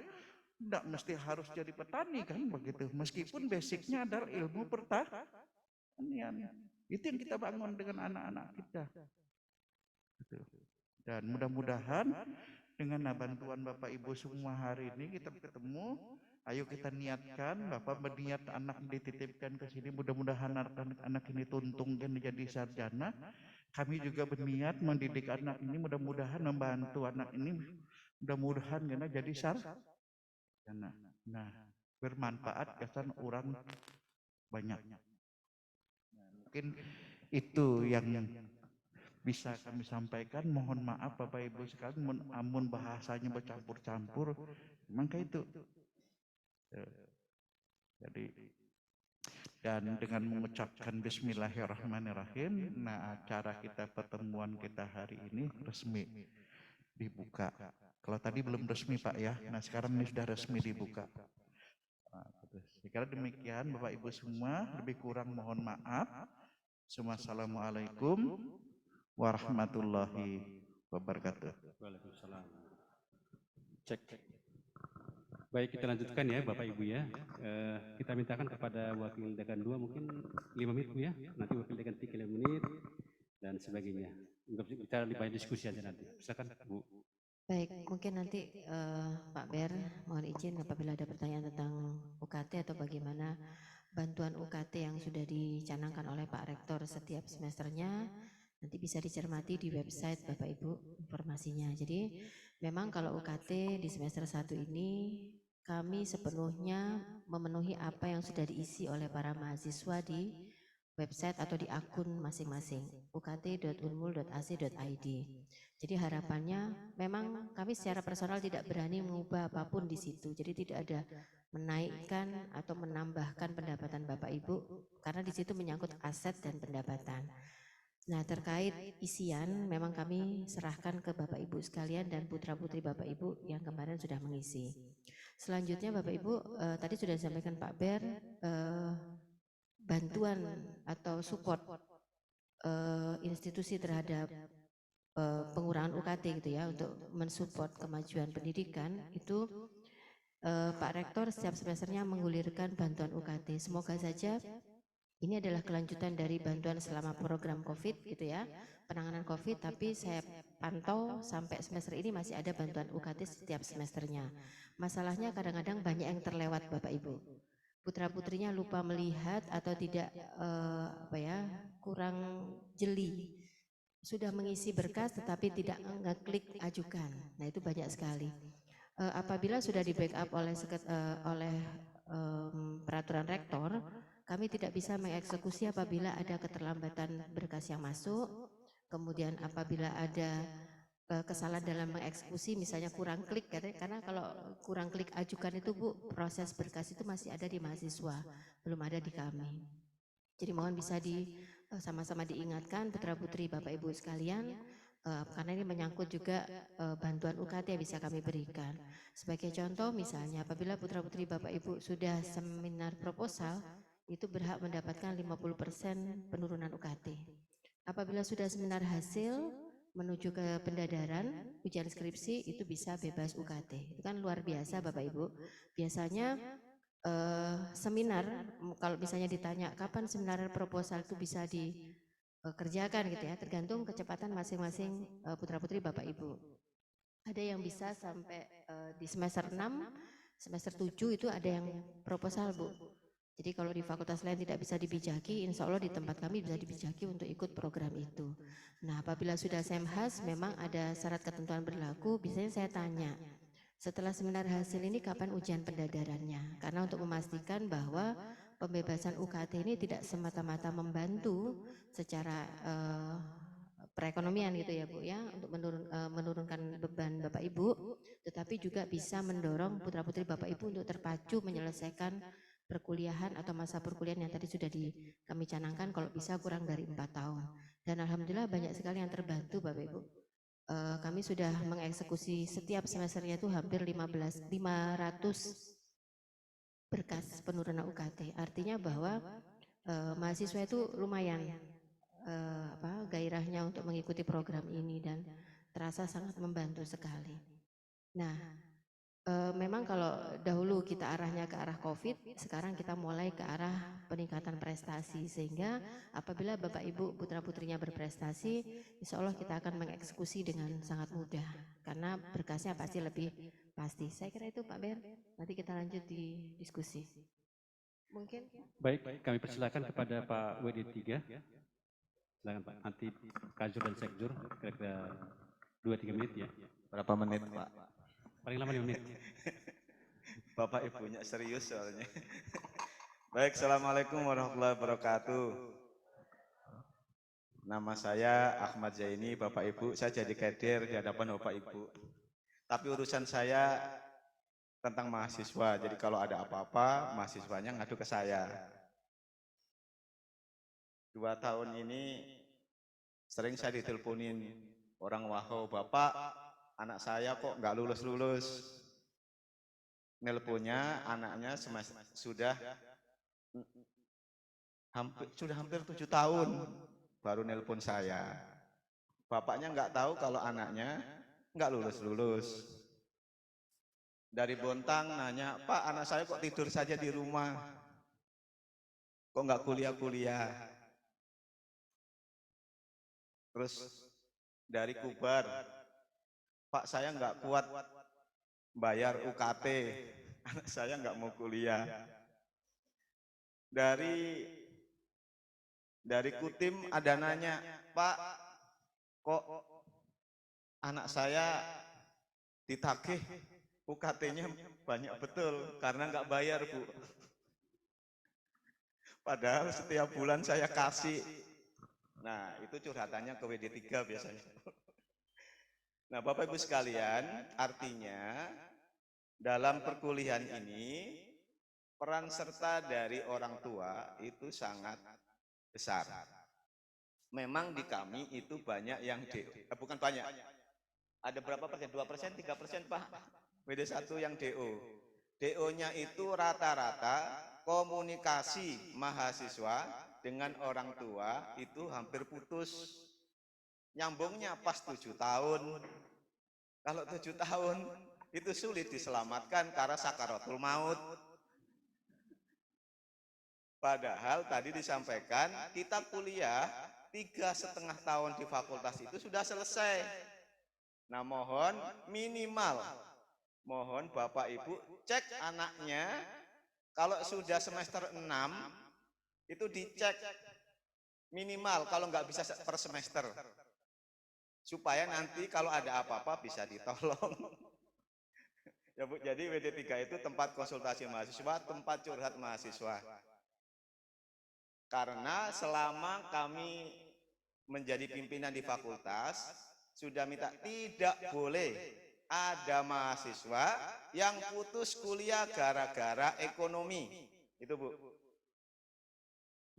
tidak mesti harus jadi petani kan begitu. Meskipun basicnya adalah ilmu pertanian. Itu yang kita bangun dengan anak-anak kita. Dan mudah-mudahan dengan bantuan Bapak Ibu semua hari ini kita ketemu, Ayo kita niatkan, Bapak berniat anak dititipkan ke sini, mudah-mudahan anak ini tuntung dan menjadi sarjana. Kami juga berniat mendidik anak ini, mudah-mudahan membantu anak ini, mudah-mudahan karena jadi sarjana. Nah, bermanfaat kesan orang banyak. Mungkin itu yang bisa kami sampaikan. Mohon maaf Bapak Ibu sekalian, amun bahasanya bercampur-campur, memang kayak itu. Jadi dan dengan mengucapkan Bismillahirrahmanirrahim, nah acara kita pertemuan kita hari ini resmi dibuka. Kalau tadi belum resmi Pak ya, nah sekarang ini sudah resmi dibuka. Nah, sekira demikian Bapak Ibu semua, lebih kurang mohon maaf. Assalamualaikum warahmatullahi wabarakatuh. Waalaikumsalam. Cek. Baik, kita lanjutkan ya Bapak Ibu ya. Kita mintakan kepada Wakil Dekan 2 mungkin 5 menit Bu ya. Nanti Wakil Dekan 3 menit dan sebagainya. Untuk kita lebih banyak diskusi aja nanti. Silakan Bu. Baik, mungkin nanti Pak Ber mohon izin apabila ada pertanyaan tentang UKT atau bagaimana bantuan UKT yang sudah dicanangkan oleh Pak Rektor setiap semesternya, nanti bisa dicermati di website Bapak Ibu informasinya. Jadi memang kalau UKT di semester 1 ini kami sepenuhnya memenuhi apa yang sudah diisi oleh para mahasiswa di website atau di akun masing-masing ukt.unmul.ac.id. Jadi harapannya memang kami secara personal tidak berani mengubah apapun di situ. Jadi tidak ada menaikkan atau menambahkan pendapatan Bapak Ibu karena di situ menyangkut aset dan pendapatan. Nah, terkait isian memang kami serahkan ke Bapak Ibu sekalian dan putra-putri Bapak Ibu yang kemarin sudah mengisi. Selanjutnya Bapak Ibu tadi sudah disampaikan Pak Ber bantuan atau support institusi terhadap pengurangan UKT gitu ya untuk mensupport kemajuan pendidikan itu Pak Rektor setiap semesternya menggulirkan bantuan UKT. Semoga saja ini adalah kelanjutan dari bantuan selama program COVID gitu ya, penanganan COVID, tapi saya pantau sampai semester ini masih ada bantuan UKT setiap semesternya. Masalahnya kadang-kadang banyak yang terlewat Bapak Ibu. Putra-putrinya lupa melihat atau tidak kurang jeli. Sudah mengisi berkas tetapi tidak ngeklik ajukan. Nah, itu banyak sekali. Apabila sudah di backup oleh peraturan rektor, kami tidak bisa mengeksekusi apabila ada keterlambatan berkas yang masuk. Kemudian apabila ada kesalahan dalam mengeksekusi, misalnya kurang klik, karena kalau kurang klik ajukan itu Bu, proses berkas itu masih ada di mahasiswa, belum ada di kami. Jadi mohon bisa sama-sama diingatkan putra-putri Bapak Ibu sekalian, karena ini menyangkut juga bantuan UKT yang bisa kami berikan. Sebagai contoh misalnya apabila putra-putri Bapak Ibu sudah seminar proposal, itu berhak mendapatkan 50% penurunan UKT. Apabila sudah seminar hasil, menuju ke pendadaran, ujian skripsi itu bisa bebas UKT. Itu kan luar biasa Bapak Ibu. Biasanya seminar, kalau misalnya ditanya kapan seminar proposal itu bisa dikerjakan gitu ya, tergantung kecepatan masing-masing putra-putri Bapak Ibu. Ada yang bisa sampai di semester 6, semester 7 itu ada yang proposal Bu. Jadi kalau di fakultas lain tidak bisa dibijaki, insya Allah di tempat kami bisa dibijaki untuk ikut program itu. Nah, apabila sudah semhas memang ada syarat ketentuan berlaku, biasanya saya tanya, setelah seminar hasil ini kapan ujian pendadarannya? Karena untuk memastikan bahwa pembebasan UKT ini tidak semata-mata membantu secara perekonomian gitu ya Bu ya, untuk menurunkan beban Bapak Ibu, tetapi juga bisa mendorong putra-putri Bapak Ibu untuk terpacu menyelesaikan perkuliahan atau masa perkuliahan yang tadi sudah kami canangkan kalau bisa kurang dari 4 tahun. Dan alhamdulillah banyak sekali yang terbantu Bapak Ibu. Kami sudah mengeksekusi setiap semesternya itu hampir 500 berkas penurunan UKT. Artinya bahwa mahasiswa itu lumayan gairahnya untuk mengikuti program ini dan terasa sangat membantu sekali. Nah, Memang kalau dahulu kita arahnya ke arah COVID, sekarang kita mulai ke arah peningkatan prestasi, sehingga apabila Bapak Ibu putra-putrinya berprestasi, insya Allah kita akan mengeksekusi dengan sangat mudah, karena berkasnya pasti lebih pasti. Saya kira itu Pak Ber, nanti kita lanjut di diskusi. Mungkin? Baik, kami persilakan kepada Pak WD3. Silakan Pak, nanti Kajur dan Sekjur, kira-kira 2-3 menit ya. Berapa menit Pak? Paling lama 5 menit. Bapak Ibunya serius soalnya. Baik, Assalamualaikum warahmatullahi wabarakatuh. Nama saya Ahmad Zaini, Bapak Ibu. Saya jadi kader di hadapan Bapak Ibu. Tapi urusan saya tentang mahasiswa. Jadi kalau ada apa-apa, mahasiswanya ngadu ke saya. 2 tahun ini sering saya diteleponin orang, wahau Bapak, anak saya kok nggak lulus-lulus. Nelponnya anaknya sudah hampir 7 tahun baru nelpon saya. Bapaknya nggak tahu kalau anaknya nggak lulus-lulus. Dari Bontang nanya, Pak, anak saya kok tidur saja di rumah, kok nggak kuliah-kuliah. Terus dari Kubar, Pak, saya nggak kuat bayar UKT, anak saya nggak mau kuliah. Dari Kutim ada nanya, Pak, kok anak saya ditagih UKT-nya banyak betul karena nggak bayar, Bu. Padahal setiap bulan saya kasih. Nah, itu curhatannya ke WD3 biasanya. Nah, Bapak Ibu sekalian, artinya dalam perkuliahan ini peran serta dari orang tua itu sangat besar. Memang di kami itu banyak yang bukan banyak. Ada berapa persen? 2%, 3% Pak? WD1 yang DO. DO-nya itu rata-rata komunikasi mahasiswa dengan orang tua itu hampir putus. Nyambungnya pas 7 tahun. Kalau 7 tahun itu sulit diselamatkan karena sakaratul maut. Padahal tadi disampaikan kita kuliah 3,5 tahun di fakultas itu sudah selesai. Nah, mohon Bapak Ibu cek anaknya kalau sudah semester 6 itu dicek minimal kalau nggak bisa per semester. Supaya nanti kalau ada apa-apa bisa ditolong. Ya Bu, jadi WD3 itu tempat konsultasi mahasiswa, tempat curhat mahasiswa. Karena selama kami menjadi pimpinan di fakultas, sudah minta tidak boleh ada mahasiswa yang putus kuliah gara-gara ekonomi. Itu Bu.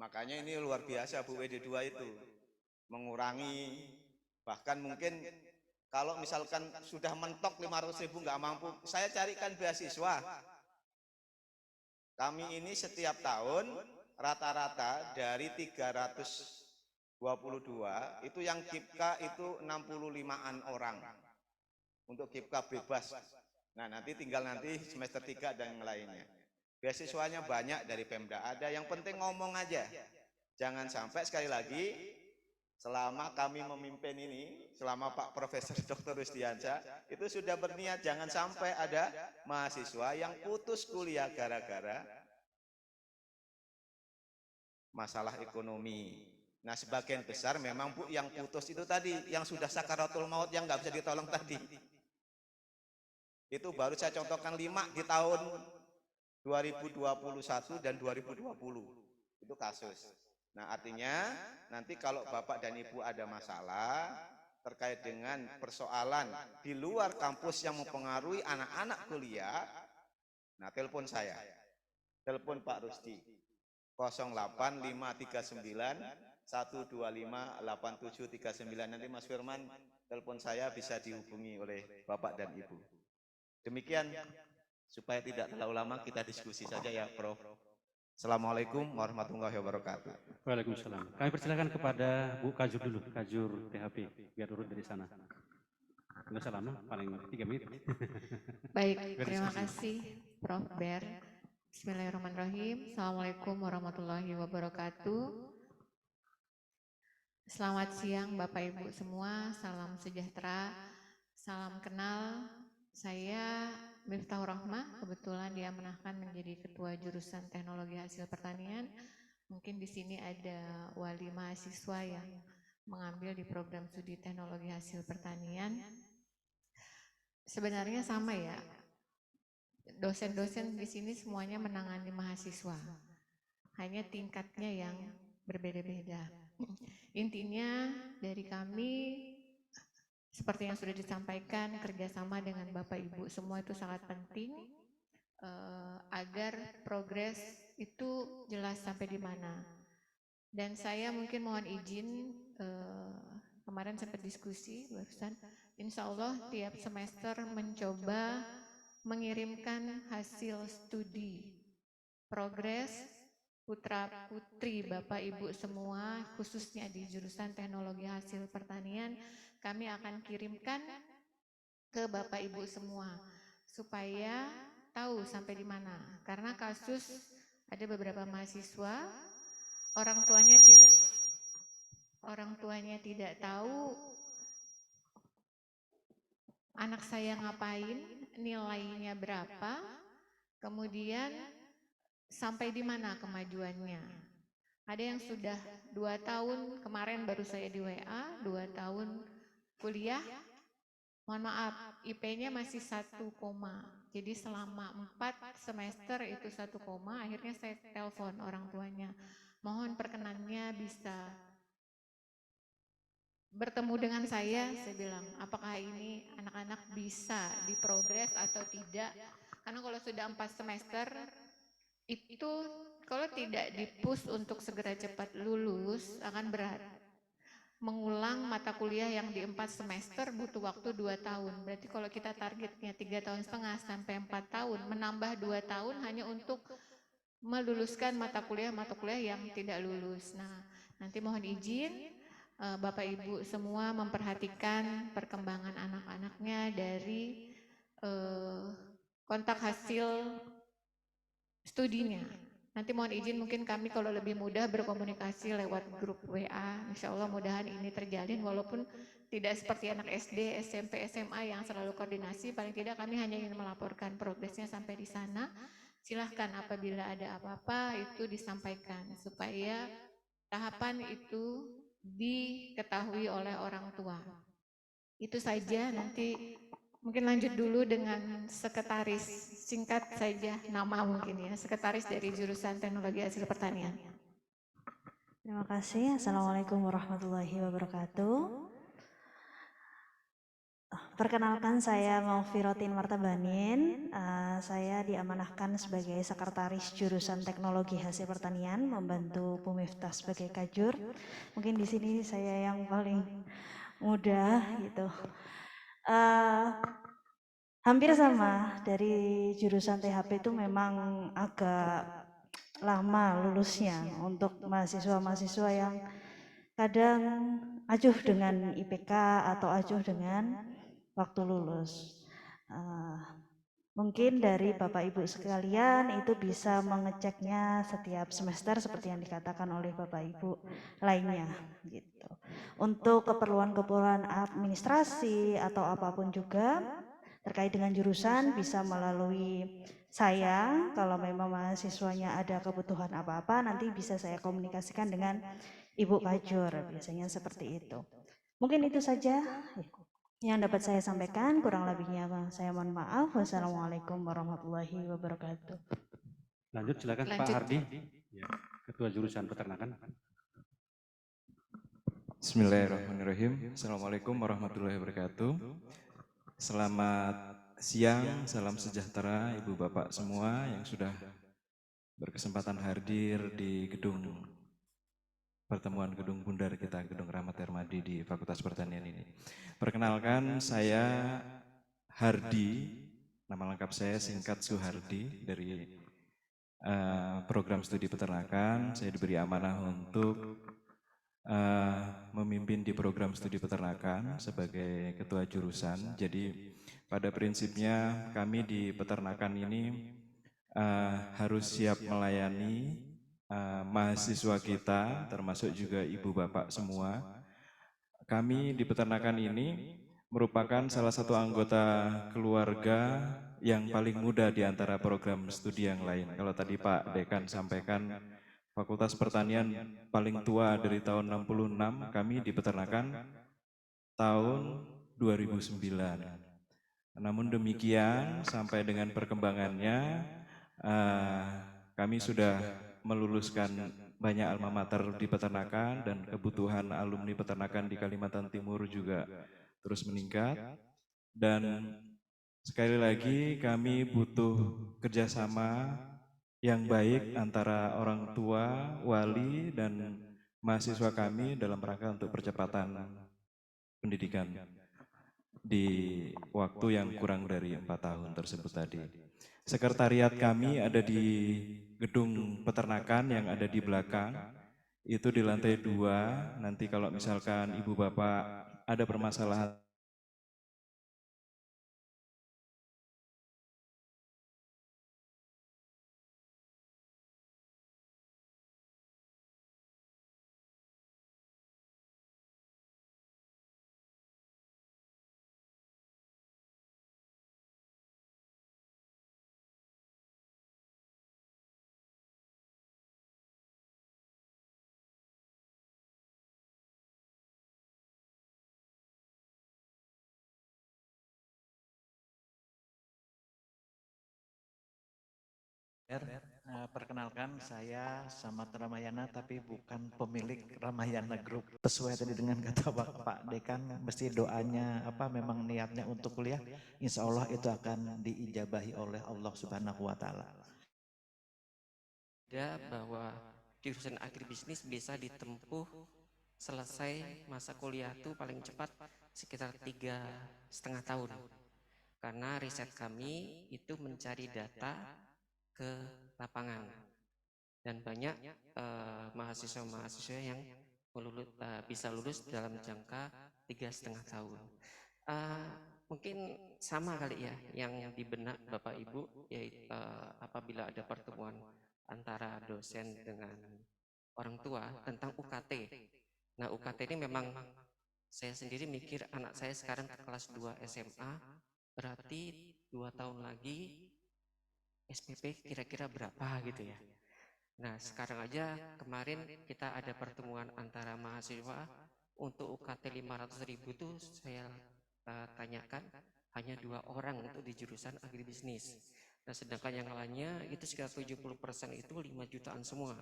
Makanya ini luar biasa Bu, WD2 itu. Mengurangi. Bahkan mungkin kalau misalkan sudah mentok 500.000 nggak mampu, saya carikan beasiswa. Kami ini setiap tahun rata-rata dari 322 itu yang KIPKA itu 65-an orang untuk KIPKA bebas. Nah, nanti tinggal semester 3 dan yang lainnya. Beasiswanya banyak dari Pemda ada, yang penting ngomong aja. Jangan sampai sekali lagi selama kami memimpin ini, selama Pak Profesor Dr. Rusdiansyah itu sudah berniat jangan sampai ada mahasiswa yang putus kuliah gara-gara masalah ekonomi. Nah, sebagian besar memang Bu yang putus itu tadi, yang sudah sakaratul maut yang nggak bisa ditolong tadi. Itu baru saya contohkan 5 di tahun 2021 dan 2020. Itu kasus. Nah, artinya nanti kalau Bapak dan Ibu ada masalah terkait dengan persoalan di luar kampus yang mempengaruhi anak-anak kuliah, nah telepon saya. Telepon Pak Rusdi 08539 1258739. Nanti Mas Firman telepon saya bisa dihubungi oleh Bapak dan Ibu. Demikian supaya tidak terlalu lama kita diskusi saja ya Prof. Assalamualaikum warahmatullahi wabarakatuh. Waalaikumsalam. Kami persilakan kepada Bu Kajur dulu, Kajur THP, biar urut dari sana. nggak usah lama, paling 3 menit. Baik, terima Berdiskusi. kasih Prof. Ber. Bismillahirrahmanirrahim. Assalamualaikum warahmatullahi wabarakatuh. Selamat siang Bapak Ibu semua, salam sejahtera, salam kenal. Saya Miftahur Rahmah, kebetulan diamanahkan menjadi Ketua Jurusan Teknologi Hasil Pertanian. Mungkin di sini ada wali mahasiswa yang mengambil di program studi Teknologi Hasil Pertanian. Sebenarnya sama ya, dosen-dosen di sini semuanya menangani mahasiswa, hanya tingkatnya yang berbeda-beda. Intinya dari kami, seperti yang sudah disampaikan, kerjasama dengan Bapak Ibu semua itu sangat penting agar progres itu jelas sampai di mana. Dan saya mungkin mohon izin, kemarin sempat diskusi barusan, insya Allah tiap semester mencoba mengirimkan hasil studi progres putra-putri Bapak Ibu semua, khususnya di jurusan Teknologi Hasil Pertanian, kami akan kirimkan ke Bapak Ibu semua supaya tahu sampai di mana. Karena kasus ada beberapa mahasiswa orang tuanya tidak tahu anak saya ngapain, nilainya berapa, kemudian sampai di mana kemajuannya. Ada yang sudah 2 tahun, kemarin baru saya di WA, 2 tahun kuliah, mohon maaf, IP-nya masih 1, jadi selama 4 semester itu 1, akhirnya saya telepon orang tuanya. Mohon perkenannya bisa bertemu dengan saya bilang, apakah ini anak-anak bisa diprogres atau tidak, karena kalau sudah 4 semester, itu kalau tidak dipush untuk segera cepat lulus akan berat. Mengulang mata kuliah yang di 4 semester butuh waktu 2 tahun. Berarti kalau kita targetnya 3,5 tahun sampai 4 tahun, menambah 2 tahun hanya untuk meluluskan mata kuliah yang tidak lulus. Nah, nanti mohon izin Bapak Ibu semua memperhatikan perkembangan anak-anaknya dari kontak hasil studinya. Nanti mohon izin mungkin kami kalau lebih mudah berkomunikasi lewat grup WA. Insya Allah mudahan ini terjalin walaupun tidak seperti anak SD, SMP, SMA yang selalu koordinasi. Paling tidak kami hanya ingin melaporkan progresnya sampai di sana. Silahkan apabila ada apa-apa itu disampaikan supaya tahapan itu diketahui oleh orang tua. Itu saja, nanti mungkin lanjut dulu dengan sekretaris, singkat saja nama mungkin ya, sekretaris dari jurusan Teknologi Hasil Pertanian. Terima kasih. Assalamualaikum warahmatullahi wabarakatuh. Perkenalkan saya Maufirotin Martabanin. Saya diamanahkan sebagai sekretaris jurusan Teknologi Hasil Pertanian, membantu Bu Miftah sebagai kajur. Mungkin di sini saya yang paling muda gitu. Hampir sama, dari jurusan THP itu memang agak lama lulusnya untuk mahasiswa-mahasiswa yang kadang acuh dengan IPK atau acuh dengan waktu lulus. Mungkin dari Bapak Ibu sekalian itu bisa mengeceknya setiap semester seperti yang dikatakan oleh Bapak Ibu lainnya gitu. Untuk keperluan-keperluan administrasi atau apapun juga terkait dengan jurusan bisa melalui saya. Kalau memang mahasiswanya ada kebutuhan apa-apa nanti bisa saya komunikasikan dengan Ibu Kajur, biasanya seperti itu. Mungkin itu saja yang dapat saya sampaikan, kurang lebihnya saya mohon maaf. Wassalamualaikum warahmatullahi wabarakatuh. Lanjut silakan Pak Hardi, ya, Ketua Jurusan Peternakan. Bismillahirrahmanirrahim. Assalamualaikum warahmatullahi wabarakatuh. Selamat siang, salam sejahtera Ibu Bapak semua yang sudah berkesempatan hadir di gedung pertemuan gedung bundar kita, Gedung Rahmat Hermadi di Fakultas Pertanian ini. Perkenalkan, saya Hardi, nama lengkap saya singkat Suhardi dari program studi peternakan. Saya diberi amanah untuk memimpin di program studi peternakan sebagai ketua jurusan. Jadi pada prinsipnya kami di peternakan ini harus siap melayani mahasiswa kita, termasuk juga ibu bapak semua. Kami di peternakan ini merupakan salah satu anggota keluarga yang paling muda di antara program studi yang lain. Kalau tadi Pak Dekan sampaikan, Fakultas Pertanian paling tua dari tahun 66, kami di peternakan tahun 2009. Namun demikian, sampai dengan perkembangannya, kami sudah meluluskan banyak alma mater di peternakan dan kebutuhan alumni peternakan di Kalimantan Timur juga terus meningkat. Dan sekali lagi kami butuh kerjasama yang baik antara orang tua, wali, dan mahasiswa kami dalam rangka untuk percepatan pendidikan di waktu yang kurang dari 4 tahun tersebut tadi. Sekretariat kami ada di gedung peternakan yang ada di belakang, itu di lantai 2. Nanti kalau misalkan ibu bapak ada permasalahan Perkenalkan, saya Samad Ramayana, tapi bukan pemilik Ramayana Group. Sesuai tadi dengan kata Pak Dekan, mesti doanya memang niatnya untuk kuliah, insya Allah itu akan diijabahi oleh Allah Subhanahu Wa Taala. Bahwa jurusan agribisnis bisa ditempuh selesai masa kuliah itu paling cepat sekitar 3,5 tahun. Karena riset kami itu mencari data ke lapangan dan banyak mahasiswa-mahasiswa yang bisa lulus dalam jangka 3,5 tahun. Mungkin sama kali ya yang di benak Bapak Ibu, yaitu apabila ada pertemuan antara dosen dengan orang tua tentang UKT. Nah, UKT ini memang saya sendiri mikir anak saya sekarang ke kelas 2 SMA, berarti 2 tahun lagi SPP kira-kira berapa gitu ya. Nah, sekarang aja kemarin kita ada pertemuan antara mahasiswa untuk UKT 500.000 tuh saya tanyakan hanya 2 orang untuk di jurusan agribisnis. Nah, sedangkan yang lainnya itu sekitar 70% itu 5 jutaan semua.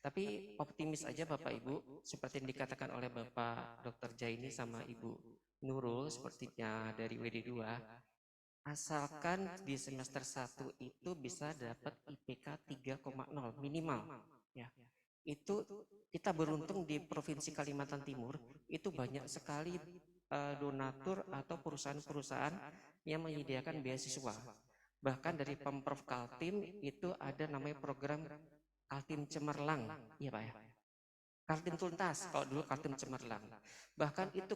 Tapi optimis aja Bapak Ibu, seperti yang dikatakan oleh Bapak Dr. Jaini sama Ibu Nurul sepertinya dari WD2, asalkan di semester 1 itu bisa dapat IPK 3,0 minimal ya. Itu kita beruntung di Provinsi Kalimantan Timur itu banyak sekali donatur atau perusahaan-perusahaan yang menyediakan beasiswa. Bahkan dari Pemprov Kaltim itu ada namanya program Kaltim Cemerlang, iya Pak ya. Kaltim Tuntas, kalau dulu Kaltim Cemerlang. Bahkan itu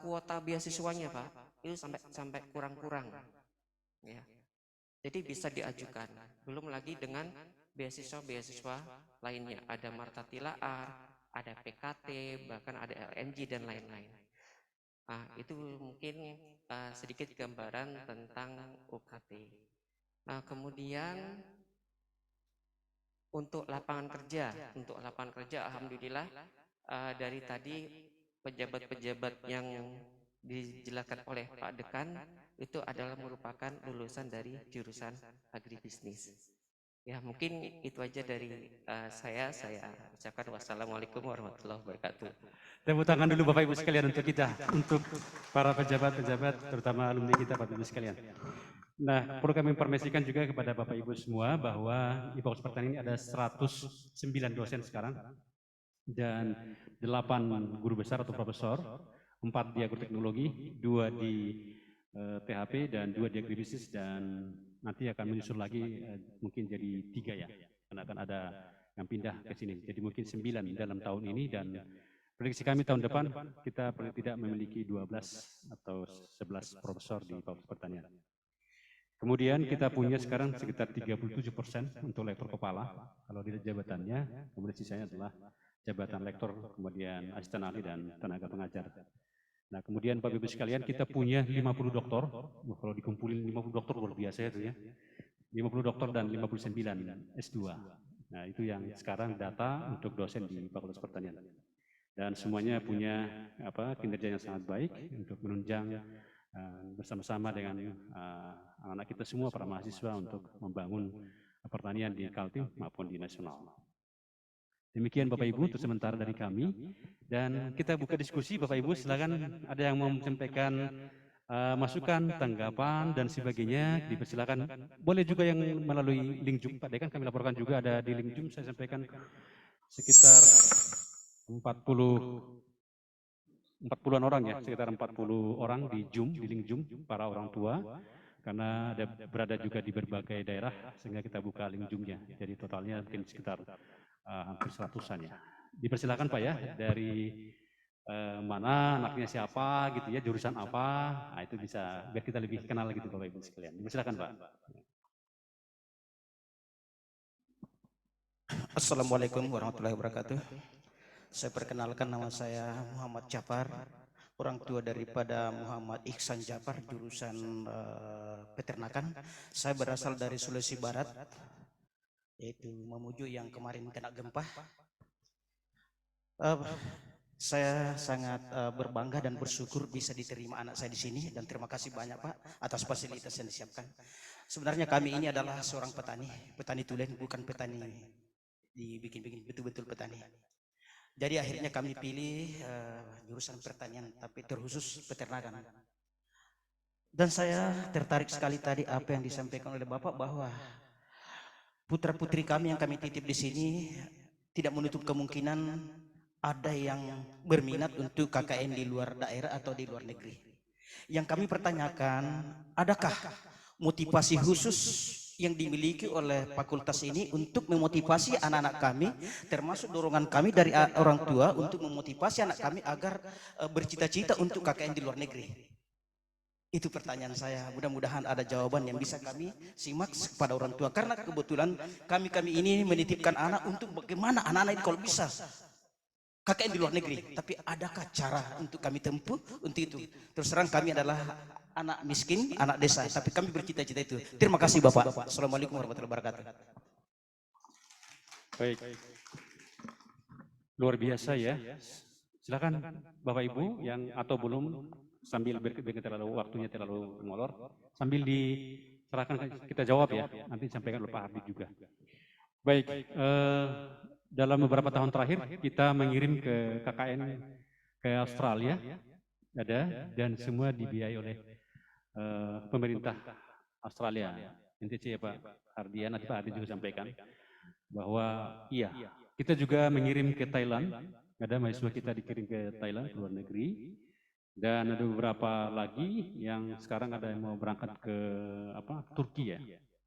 kuota beasiswanya Pak, itu sampai kurang-kurang. Ya. Jadi bisa diajukan. Belum lagi dengan beasiswa-beasiswa lainnya. Ada Marta Tilaar, ada PKT, bahkan ada LNG dan lain-lain. Itu mungkin sedikit gambaran tentang UKT. Nah, kemudian untuk lapangan kerja, alhamdulillah dari tadi pejabat-pejabat yang dijelaskan oleh Pak Dekan itu adalah merupakan lulusan dari jurusan agribisnis. Ya, mungkin itu aja dari saya ucapkan wassalamualaikum warahmatullahi wabarakatuh. Tepuk tangan dulu Bapak Ibu sekalian untuk kita, untuk para pejabat-pejabat, terutama alumni kita Bapak Ibu sekalian. Nah, perlu kami informasikan juga kepada Bapak Ibu semua bahwa di Fakultas Pertanian ini ada 109 dosen sekarang dan 8 guru besar atau profesor, 4 di agroteknologi, 2 di THP dan 2 di agribisnis, dan nanti akan menyusul lagi mungkin jadi 3 ya, karena akan ada yang pindah ke sini. Jadi mungkin 9 dalam tahun ini, dan prediksi kami tahun depan kita paling tidak memiliki 12 atau 11 profesor di Fakultas Pertanian. Kemudian kita punya sekarang sekitar 37% untuk lektor kepala kalau di jabatannya, kemudian sisanya adalah jabatan lektor, kemudian asisten ahli dan tenaga pengajar. Nah, kemudian Bapak Ibu sekalian, kita punya 50 doktor. Kalau dikumpulin 50 doktor luar biasa itu ya. 50 doktor dan 59 S2. Nah, itu yang sekarang data untuk dosen di Fakultas Pertanian. Dan semuanya punya kinerja yang sangat baik untuk menunjang bersama-sama dengan anak-anak kita semua, para mahasiswa, untuk membangun pertanian di Kaltim maupun di nasional. Demikian Bapak Ibu untuk sementara dari kami, dan kita buka diskusi. Bapak Ibu silakan, ada yang mau menyampaikan masukan, tanggapan dan sebagainya, dipersilakan. Boleh juga yang melalui link Zoom, Pak Dekan, kami laporkan juga ada di link Zoom. Saya sampaikan sekitar 40-an orang ya, sekitar 40 orang di Zoom, di link Zoom, para orang tua, karena ada berada juga di berbagai daerah, sehingga kita buka link Zoom-nya. Jadi totalnya mungkin sekitar hampir 100-an ya. Dipersilakan Pak ya, dari mana, anaknya siapa gitu ya, jurusan apa, nah itu bisa biar kita lebih kenal gitu Bapak Ibu sekalian. Dipersilakan Pak. Assalamualaikum warahmatullahi wabarakatuh. Saya perkenalkan, nama saya Muhammad Jafar, orang tua daripada Muhammad Ihsan Jafar, jurusan peternakan. Saya berasal dari Sulawesi Barat, yaitu Mamuju yang kemarin kena gempa. Saya sangat berbangga dan bersyukur bisa diterima anak saya di sini, dan terima kasih banyak Pak atas fasilitas yang disiapkan. Sebenarnya kami ini adalah seorang petani tulen, bukan petani dibikin-bikin, betul-betul petani. Jadi akhirnya kami pilih jurusan pertanian, tapi terkhusus peternakan. Dan saya tertarik sekali tadi apa yang disampaikan oleh Bapak, bahwa putra-putri kami yang kami titip di sini tidak menutup kemungkinan ada yang berminat untuk KKN di luar daerah atau di luar negeri. Yang kami pertanyakan, adakah motivasi khusus yang dimiliki oleh fakultas ini untuk memotivasi anak-anak kami, termasuk dorongan kami dari orang tua untuk memotivasi anak kami agar bercita-cita untuk KKN di luar negeri? Itu pertanyaan saya. Mudah-mudahan ada jawaban yang bisa kami simak kepada orang tua. Karena kebetulan kami ini menitipkan anak untuk bagaimana anak-anak ini kalau bisa KKN di luar negeri. Tapi adakah cara untuk kami tempuh untuk itu? Terus terang kami adalah anak miskin, anak desa, tapi kami bercita-cita itu. Terima kasih Bapak. Assalamualaikum warahmatullahi wabarakatuh. Baik. Luar biasa ya. Silakan Bapak Ibu yang atau belum, sambil waktunya terlalu molor, sambil diserahkan kita jawab ya, nanti disampaikan oleh Pak Hardi juga. Baik, dalam beberapa tahun terakhir kita mengirim ke KKN ke Australia, ada, dan semua dibiayai oleh pemerintah Australia. NTC ya Pak Hardian, nanti Pak Hardi juga sampaikan bahwa iya, kita juga mengirim ke Thailand, ada mahasiswa kita dikirim ke Thailand, ke luar negeri. Dan ada beberapa lagi yang sekarang ada yang mau berangkat ke Turki ya.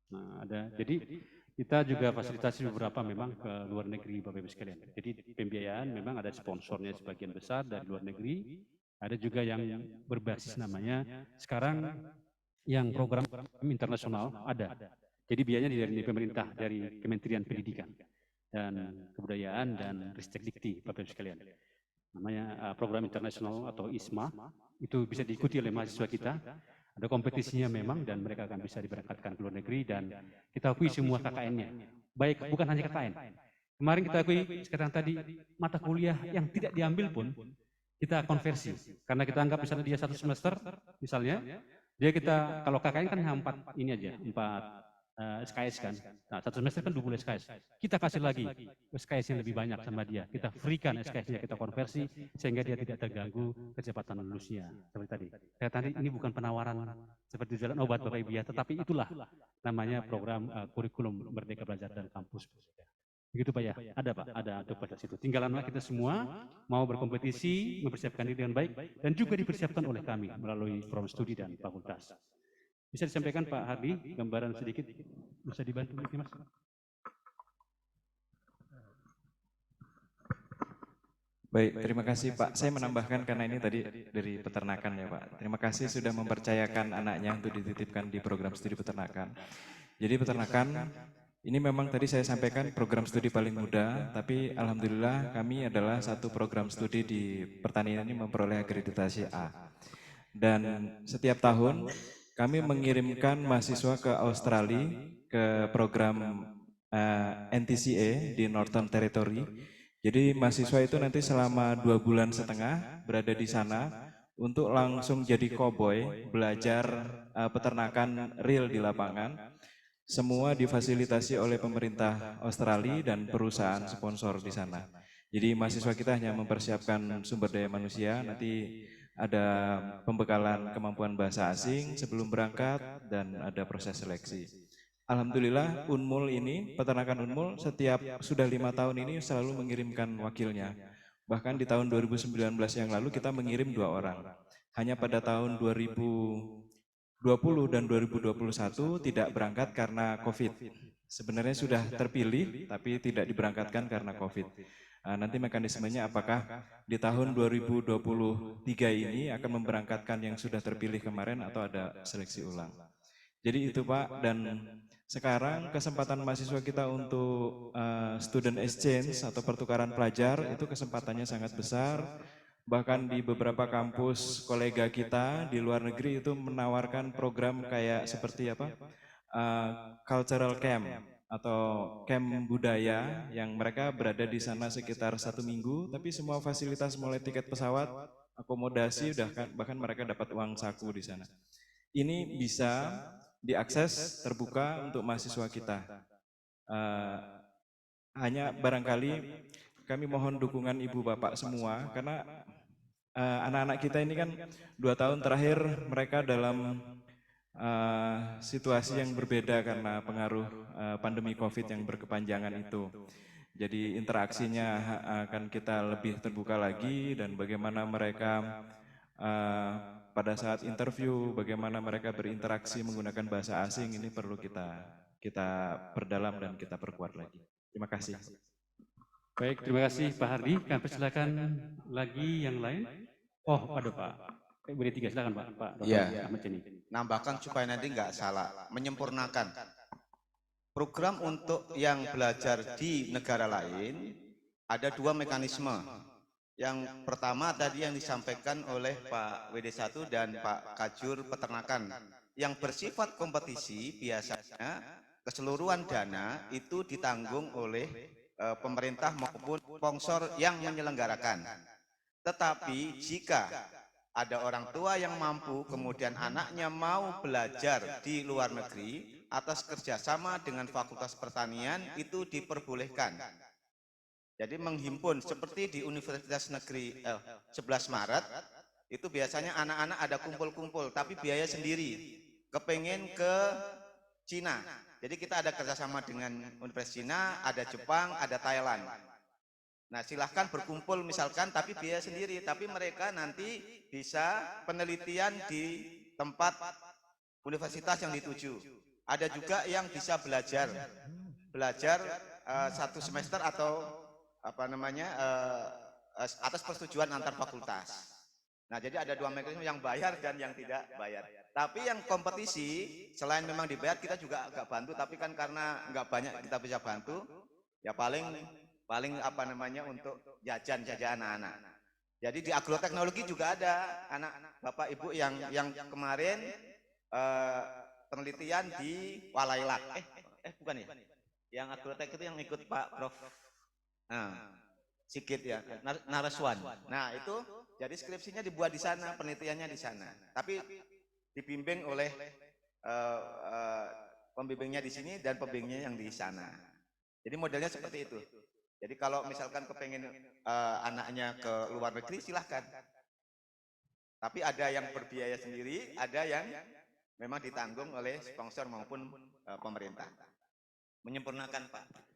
Nah, ada. Jadi kita juga fasilitasi beberapa memang ke luar negeri Bapak Ibu sekalian. Jadi pembiayaan memang ada sponsornya sebagian besar dari luar negeri. Ada juga yang berbasis namanya sekarang yang program internasional ada. Jadi biayanya dari pemerintah, dari Kementerian Pendidikan dan Kebudayaan dan Ristek Dikti Bapak Ibu sekalian. Namanya program internasional atau ISMA, itu bisa diikuti oleh mahasiswa kita. Ada kompetisinya memang, dan mereka akan bisa diberangkatkan ke luar negeri, dan kita akui semua KKN-nya. Baik, bukan hanya KKN. Kemarin kita akui, sekarang tadi, mata kuliah yang tidak diambil pun, kita konversi. Karena kita anggap misalnya dia 1 semester, misalnya, dia kita, kalau KKN kan 4 ini aja, 4 SKS kan. Nah, 1 semester kan 20 SKS. Kita kasih lagi SKS yang lebih banyak sama dia. Kita freekan SKS-nya, kita konversi sehingga dia tidak terganggu kecepatan lulusnya. Seperti tadi. Saya tadi ini bukan penawaran seperti jalan obat Bapak Ibu ya, tetapi itulah namanya program kurikulum Merdeka Belajar dan Kampus. Begitu Pak ya? Ada Pak, ada untuk pada situ. Tinggalanlah kita semua mau berkompetisi, mempersiapkan diri dengan baik, dan juga dipersiapkan oleh kami melalui program studi dan fakultas. Bisa disampaikan Pak Hardi, gambaran sedikit, bisa dibantu ini Mas? Baik, terima kasih Pak. Saya menambahkan karena ini tadi dari peternakan ya Pak. Terima kasih sudah mempercayakan anaknya untuk dititipkan di program studi peternakan. Jadi peternakan ini memang tadi saya sampaikan program studi paling mudah, tapi alhamdulillah kami adalah satu program studi di pertanian ini memperoleh akreditasi A. Dan setiap tahun kami mengirimkan mahasiswa ke Australia ke program NTCA di Northern Territory. Jadi mahasiswa itu nanti selama 2,5 bulan berada di sana untuk langsung jadi koboi, belajar peternakan real di lapangan. Semua difasilitasi oleh pemerintah Australia dan perusahaan sponsor di sana. Jadi mahasiswa kita hanya mempersiapkan sumber daya manusia, nanti ada pembekalan kemampuan bahasa asing sebelum berangkat dan ada proses seleksi. Alhamdulillah Unmul ini, peternakan Unmul setiap sudah 5 tahun ini selalu mengirimkan wakilnya. Bahkan di tahun 2019 yang lalu kita mengirim 2 orang. Hanya pada tahun 2020 dan 2021 tidak berangkat karena COVID. Sebenarnya sudah terpilih tapi tidak diberangkatkan karena COVID. Nanti mekanismenya apakah di tahun 2023 ini akan memberangkatkan yang sudah terpilih kemarin atau ada seleksi ulang. Jadi itu Pak, dan sekarang kesempatan mahasiswa kita untuk student exchange atau pertukaran pelajar itu kesempatannya sangat besar. Bahkan di beberapa kampus kolega kita di luar negeri itu menawarkan program kayak seperti apa? Cultural camp atau camp budaya yang mereka berada di sana sekitar 1 minggu, tapi semua fasilitas mulai tiket pesawat, akomodasi, bahkan mereka dapat uang saku di sana. Ini bisa diakses terbuka untuk mahasiswa kita. Hanya barangkali kami mohon dukungan ibu bapak semua karena anak-anak kita ini kan 2 tahun terakhir mereka dalam situasi yang berbeda karena pengaruh pandemi COVID yang berkepanjangan itu. Jadi interaksinya akan kita lebih terbuka lagi dan bagaimana mereka pada saat interview, bagaimana mereka berinteraksi menggunakan bahasa asing ini perlu kita perdalam dan kita perkuat lagi. Terima kasih. Baik, terima kasih Pak Hardi. Kami persilakan lagi yang lain. Oh, ada Pak. Boleh 3, silakan Pak. Iya. Ahmad Jani. Nambahkan supaya nanti nggak salah, menyempurnakan. Program untuk yang belajar di negara lain ada 2 mekanisme. Yang pertama tadi yang disampaikan oleh Pak WD1 dan Pak Kajur Peternakan. Yang bersifat kompetisi biasanya keseluruhan dana itu ditanggung oleh pemerintah maupun sponsor yang menyelenggarakan. Tetapi jika ada orang tua yang mampu kemudian anaknya mau belajar di luar negeri atas kerjasama dengan Fakultas Pertanian itu diperbolehkan. Jadi menghimpun seperti di Universitas Negeri 11 Maret itu biasanya anak-anak ada kumpul-kumpul tapi biaya sendiri. Kepengen ke Cina. Jadi kita ada kerjasama dengan Universitas Cina, ada Jepang, ada Thailand. Nah silahkan berkumpul misalkan tapi biaya sendiri. Tapi mereka nanti bisa penelitian di tempat universitas yang dituju. Ada juga yang bisa belajar 1 semester atau atas persetujuan antar fakultas. Nah jadi ada 2 mekanisme yang bayar dan yang tidak bayar. Tapi yang kompetisi selain memang dibayar kita juga agak bantu. Tapi kan karena nggak banyak kita bisa bantu, ya paling untuk jajan anak-anak. Jadi di agroteknologi juga ada anak Bapak Ibu yang kemarin penelitian di Walailak. Bukan ya? Yang agrotek itu yang ikut Pak Prof. Sigit ya, Naraswan. Nah itu jadi skripsinya dibuat di sana, penelitiannya di sana. Tapi dibimbing oleh pembimbingnya di sini dan pembimbingnya yang di sana. Jadi modelnya seperti itu. Jadi kalau misalkan kepengen anaknya ke luar negeri silahkan. Tapi ada yang berbiaya sendiri, ada yang memang ditanggung oleh sponsor maupun pemerintah. Menyempurnakan Pak.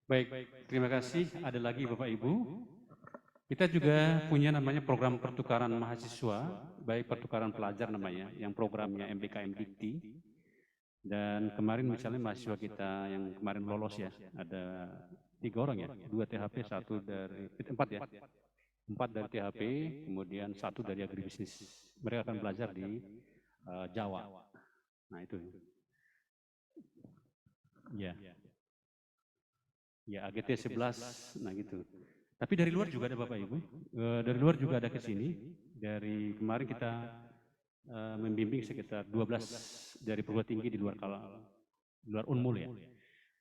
Baik, terima kasih. Ada lagi Bapak Ibu. Kita juga punya namanya program pertukaran mahasiswa, baik pertukaran pelajar namanya, yang programnya MBKM Dikti. Dan kemarin misalnya mahasiswa kita yang kemarin lolos ya, ada 3 orang ya, 2 THP, 1 dari 4 ya. 4 dari THP, kemudian 1 dari agribisnis. Mereka akan belajar di Jawa. Nah itu. Ya. Ya, AGT 11, nah gitu. Tapi dari luar juga ada Bapak Ibu, dari luar juga ada ke sini. Dari kemarin kita membimbing sekitar 12 dari perguruan tinggi di luar Unmul ya.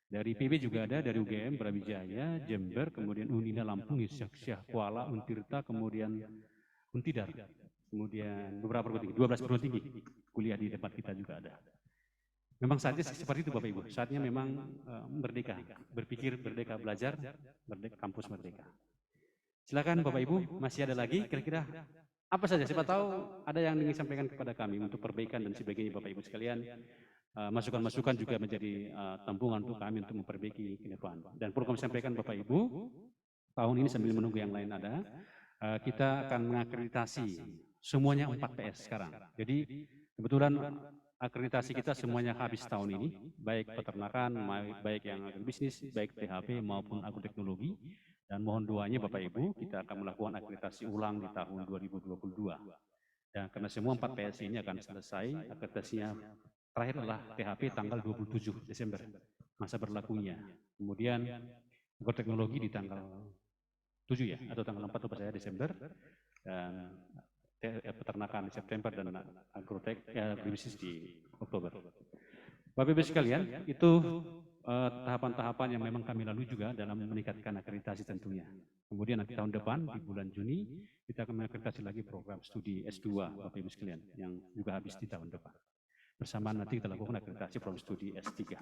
Dari PB juga ada, dari UGM, Brawijaya, Jember, kemudian Unina Lampung, Syah Kuala, Untirta, kemudian Untidar, kemudian beberapa perguruan tinggi, 12 perguruan tinggi kuliah di tempat kita juga ada. Memang saatnya seperti itu Bapak Ibu, saatnya memang merdeka, berpikir merdeka, belajar, merdeka, kampus merdeka. Silakan Bapak Ibu, masih ada lagi kira-kira apa saja, siapa tahu ada yang ingin sampaikan kepada kami untuk perbaikan dan sebagainya Bapak Ibu sekalian. Masukan-masukan juga menjadi tampungan untuk kami untuk memperbaiki ke depan. Dan perlu kami sampaikan Bapak Ibu, tahun ini sambil menunggu yang lain ada, kita akan mengakreditasi semuanya 4 PS sekarang. Jadi kebetulan akreditasi kita semuanya habis tahun ini, baik peternakan, baik yang agribisnis, baik THP maupun agroteknologi. Dan mohon doanya Bapak Ibu, kita akan melakukan akreditasi ulang di tahun 2022. Dan karena semua 4 PS ini akan selesai, akreditasinya terakhir adalah THP tanggal 27 Desember, masa berlakunya. Kemudian agroteknologi di tanggal 7 ya, atau tanggal 4 lupa saya Desember, dan peternakan di September dan agribisnis di Oktober. Bapak Ibu sekalian, itu tahapan-tahapan yang memang kami lalui juga dalam meningkatkan akreditasi tentunya. Kemudian nanti tahun depan di bulan Juni kita akan mengakreditasi lagi program studi S2 Bapak Ibu sekalian yang juga habis di tahun depan. Bersama nanti kita lakukan akreditasi program studi S3.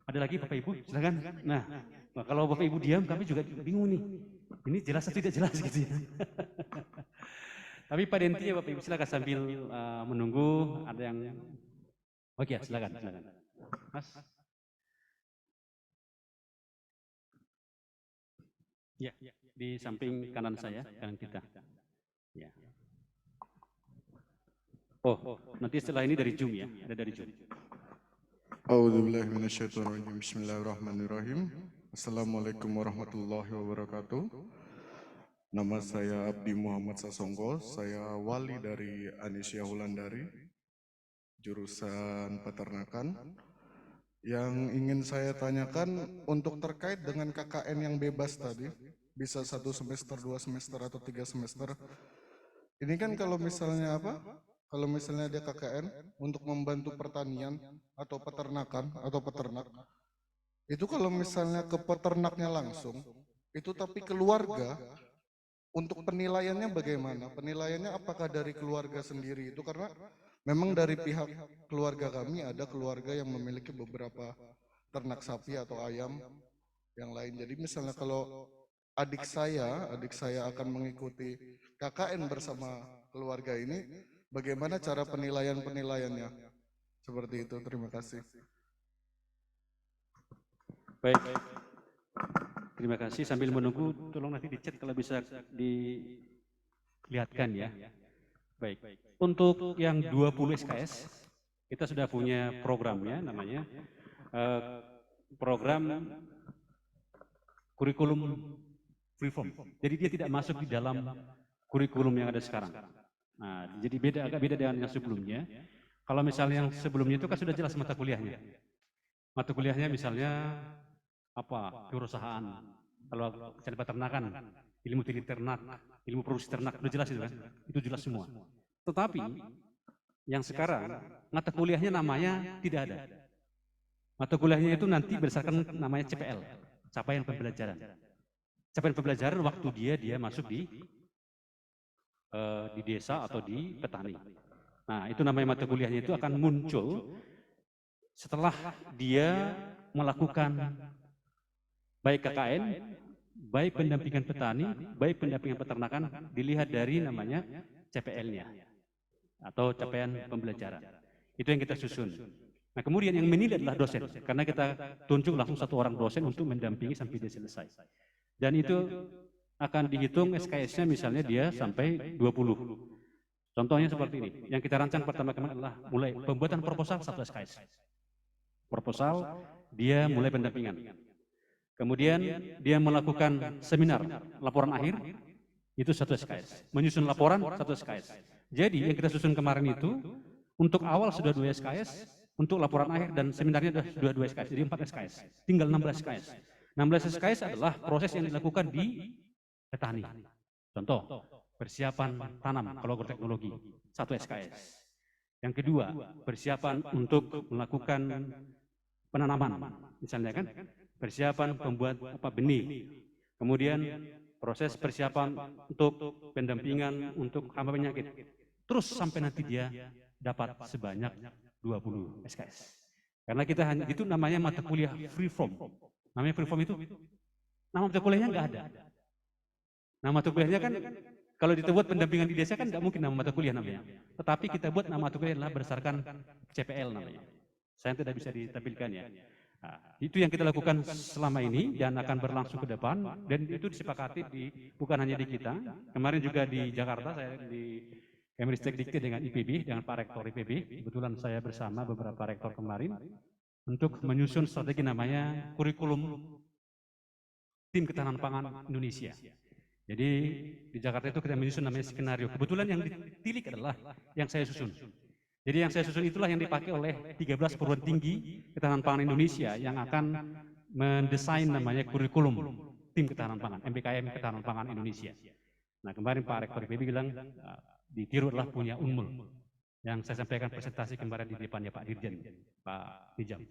Ada lagi Bapak Ibu? Silakan. Nah, kalau Bapak Ibu diam kami juga bingung nih. Ini jelas atau tidak jelas gitu ya. Tapi pada intinya Bapak Ibu silakan sambil menunggu ada yang oke, silakan. Mas. Ya, di samping kanan saya, kanan kita. Ya. Oh, nanti setelah ini dari Zoom ya, ada dari Zoom. A'udzubillahi minasyaitonirrajim. Bismillahirrahmanirrahim. Assalamualaikum warahmatullahi wabarakatuh. Nama saya Abdi Muhammad Sasongko, saya wali dari Anisya Wulandari, jurusan peternakan. Yang ingin saya tanyakan untuk terkait dengan KKN yang bebas tadi, bisa 1 semester, 2 semester, atau 3 semester. Ini kan kalau misalnya apa? Kalau misalnya dia KKN untuk membantu pertanian atau peternakan atau peternak, itu kalau misalnya ke peternaknya langsung, itu tapi keluarga, untuk penilaiannya bagaimana? Penilaiannya apakah dari keluarga sendiri? Itu karena memang dari pihak keluarga kami ada keluarga yang memiliki beberapa ternak sapi atau ayam yang lain. Jadi misalnya kalau adik saya akan mengikuti KKN bersama keluarga ini, bagaimana cara penilaiannya? Seperti itu, terima kasih. Baik, terima kasih. Sambil menunggu, tolong nanti di chat kalau bisa dilihatkan ya. Baik, untuk yang 20 SKS, kita sudah punya programnya, namanya program kurikulum freeform. Jadi dia tidak masuk di dalam kurikulum yang ada sekarang. Nah, jadi agak beda dengan yang sebelumnya. Kalau misalnya yang sebelumnya itu kan sudah jelas mata kuliahnya. Mata kuliahnya misalnya apa? Kewirausahaan. Kalau misalnya peternakan, ilmu ternak, ilmu produksi ternak, sudah jelas itu kan? Itu jelas semua. Tetapi yang sekarang mata kuliahnya namanya tidak ada. Mata kuliahnya itu nanti berdasarkan namanya CPL, capaian pembelajaran. Capaian pembelajaran waktu dia masuk di desa atau di petani. Nah, itu namanya mata kuliahnya itu akan muncul setelah dia melakukan baik KKN, baik pendampingan petani, baik pendampingan peternakan, dilihat dari namanya CPL-nya atau capaian pembelajaran. Itu yang kita susun. Nah, kemudian yang menilai adalah dosen, karena kita tunjuk langsung 1 orang dosen untuk mendampingi sampai dia selesai. Dan itu akan dihitung SKS-nya misalnya dia sampai 20. Contohnya seperti ini, yang kita rancang pertama-tama adalah mulai pembuatan proposal 1 SKS. Proposal, dia mulai pendampingan. Kemudian dia melakukan seminar laporan akhir, itu 1 SKS. Menyusun laporan 1 SKS. Jadi yang kita susun kemarin itu, untuk awal sudah 2 SKS, untuk laporan akhir dan seminarnya sudah 2 SKS, jadi 4 SKS. Tinggal 16 SKS. 16 SKS adalah proses yang dilakukan di petani. Contoh, persiapan tanam kalau agroteknologi, 1 SKS. Yang kedua, persiapan untuk melakukan penanaman, misalnya kan, persiapan pembuat benih. Kemudian proses persiapan untuk pendampingan untuk hama penyakit. Terus sampai nanti dia dapat sebanyak 20 SKS. Karena kita hanya, itu namanya mata kuliah free form. Namanya free form itu, nama mata kuliahnya nggak ada. Nama mata kuliahnya kan, kalau kita buat pendampingan di desa kan nggak mungkin nama mata kuliah namanya. Tetapi kita buat nama mata kuliah adalah berdasarkan CPL namanya. Saya tidak bisa ditampilkan ya. Nah, itu yang kita lakukan selama ini dan akan berlangsung ke depan, dan itu disepakati bukan hanya di kita. Kemarin juga di Jakarta saya di Kemristek Dikti dengan IPB, dengan Pak Rektor IPB. Kebetulan saya bersama beberapa rektor kemarin untuk menyusun strategi namanya kurikulum tim ketahanan pangan Indonesia. Jadi di Jakarta itu kita menyusun namanya skenario. Kebetulan yang ditilik adalah yang saya susun. Jadi yang saya susun itulah yang dipakai oleh 13 perguruan tinggi ketahanan pangan Indonesia yang akan mendesain namanya kurikulum tim ketahanan pangan, MBKM ketahanan pangan Indonesia. Nah kemarin Pak Rektor IPB bilang ditiru adalah punya Unmul yang saya sampaikan presentasi kemarin di depannya Pak Dirjen, Pak Hijam.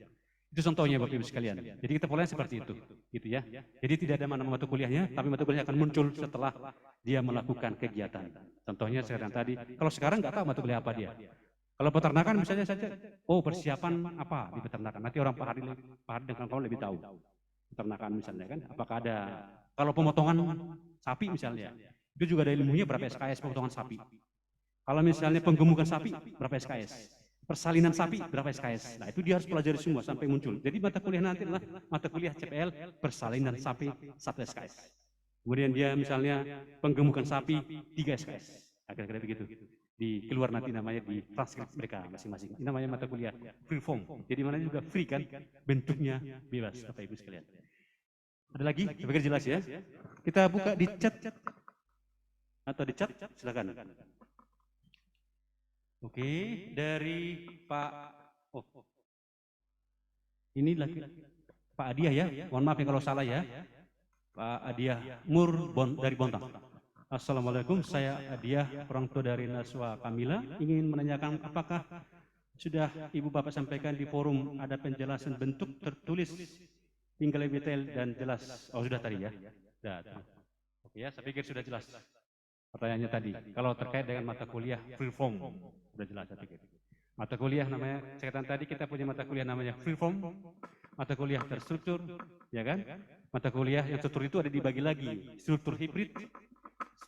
Itu contohnya Bapak Ibu sekalian. Jadi kita polanya seperti itu, gitu ya. Jadi tidak ada nama mata kuliahnya, tapi mata kuliahnya akan muncul setelah dia melakukan kegiatan. Contohnya sekarang tadi, kalau sekarang nggak tahu mata kuliah apa dia. Kalau peternakan misalnya saja, oh persiapan apa di peternakan. Nanti orang Pak Hadi dan kawan-kawan lebih tahu. Peternakan misalnya kan, apakah ada, kalau pemotongan sapi misalnya, itu juga ada ilmunya berapa SKS pemotongan sapi. Kalau misalnya penggemukan sapi, berapa SKS. Persalinan sapi, berapa SKS. Nah itu dia harus pelajari semua sampai muncul. Jadi mata kuliah nanti adalah mata kuliah CPL persalinan sapi 1 SKS. Kemudian dia misalnya penggemukan sapi 3 SKS. Kira-kira begitu. Di keluar nanti namanya di transkrip mereka masing-masing. Ini namanya mata kuliah free form. Jadi mana juga free kan, bentuknya bebas Bapak Ibu sekalian. Ada lagi? Saya pikir jelas ya. Kita buka di chat atau di chat, silakan. Oke, dari Pak, ini lagi Pak Adiah ya. Mohon maaf ya kalau salah ya. Pak Adiah Mur dari Bontang. Assalamualaikum, saya Adiah, orang tua dari Naswa Kamila, ingin menanyakan apakah sudah Ibu Bapak sampaikan di forum ada penjelasan bentuk tertulis tinggal lebih detail dan jelas. Oh sudah tadi ya. Oke ya, saya pikir sudah jelas pertanyaannya tadi. Kalau terkait dengan mata kuliah free form, sudah jelas saya pikir. Mata kuliah namanya, sekarang tadi kita punya mata kuliah namanya free form, mata kuliah terstruktur, ya kan? Mata kuliah yang struktur itu ada dibagi lagi, struktur hibrid,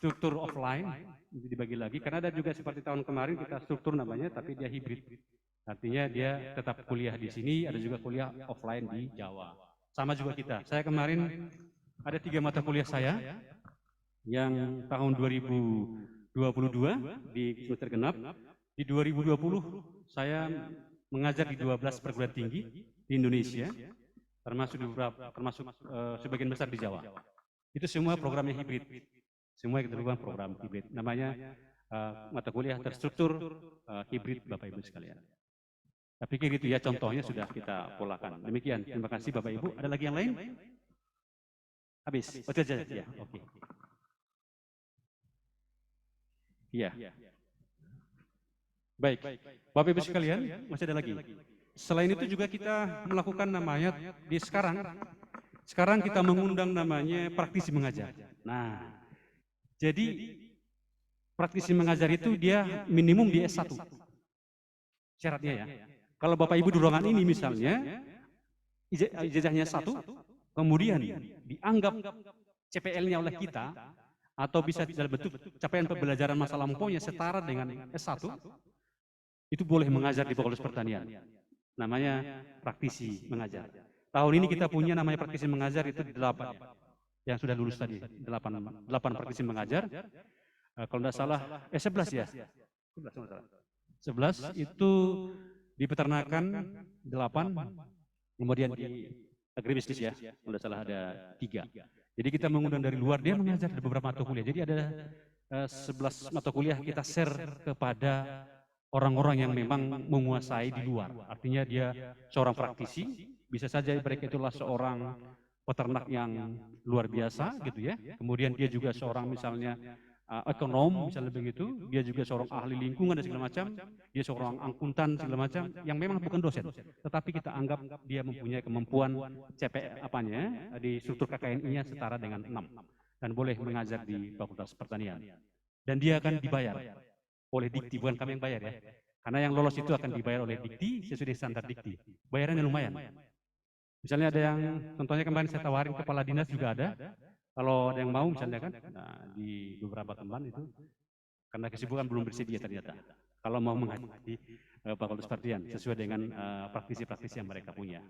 struktur offline dibagi lagi, karena ada juga seperti tahun kemarin kita struktur namanya, tapi dia hibrid. Artinya dia tetap kuliah di sini, ada juga kuliah offline di Jawa. Sama juga kita. Saya kemarin ada 3 mata kuliah saya yang tahun 2022 di semester genap. Di 2020 saya mengajar di 12 perguruan tinggi di Indonesia, termasuk sebagian besar di Jawa. Itu semua programnya hibrid. Semua kita lakukan program hibrid. Namanya mata kuliah terstruktur hibrid Bapak Ibu sekalian. Saya pikir itu ya, contohnya sudah kita polakan. Demikian. Terima kasih Bapak Ibu. Ada lagi yang lain? Habis? Oh, saja. Ya, oke. Iya. Baik. Bapak Ibu sekalian, masih ada lagi. Selain itu juga kita melakukan namanya di sekarang kita mengundang namanya praktisi mengajar. Nah, jadi praktisi mengajar itu dia minimum di S1. Syaratnya ya. Kalau Bapak Ibu di ruangan ini misalnya ijazahnya 1, kemudian dianggap CPL-nya oleh kita atau bisa dalam bentuk capaian pembelajaran masa lampaunya setara dengan S1, itu boleh mengajar di Fakultas Pertanian. Namanya praktisi mengajar. Tahun ini kita punya namanya praktisi mengajar itu 8 yang sudah lulus tadi, 8 praktisi mengajar. Kalau tidak salah 11 ya. 11 itu di peternakan 8, kemudian di agribisnis ya, kalau tidak salah ada 3. Jadi kita mengundang dari luar, dia mengajar di beberapa mata kuliah. Jadi ada 11 mata kuliah kita share kepada orang-orang yang memang menguasai di luar. Artinya dia seorang praktisi, bisa saja mereka itulah seorang peternak yang luar biasa gitu ya. Kemudian dia juga seorang misalnya ekonom misalnya begitu, dia juga seorang ahli lingkungan dan segala macam, dia seorang akuntan segala macam yang memang bukan dosen, tetapi kita anggap dia mempunyai kemampuan di struktur KKNI-nya setara dengan 6 dan boleh mengajar di Fakultas Pertanian. Dan dia akan dibayar oleh Dikti, bukan kami yang bayar ya. Karena yang lolos itu akan dibayar oleh Dikti sesuai standar Dikti. Bayarannya lumayan. Misalnya ada yang, contohnya kemarin saya tawarin kepala dinas juga ada. Kalau ada yang mau misalnya kan, di beberapa teman itu, karena kesibukan belum bersedia ternyata. Kalau mau mengajar di Fakultas Pertanian sesuai dengan praktisi-praktisi yang mereka punya.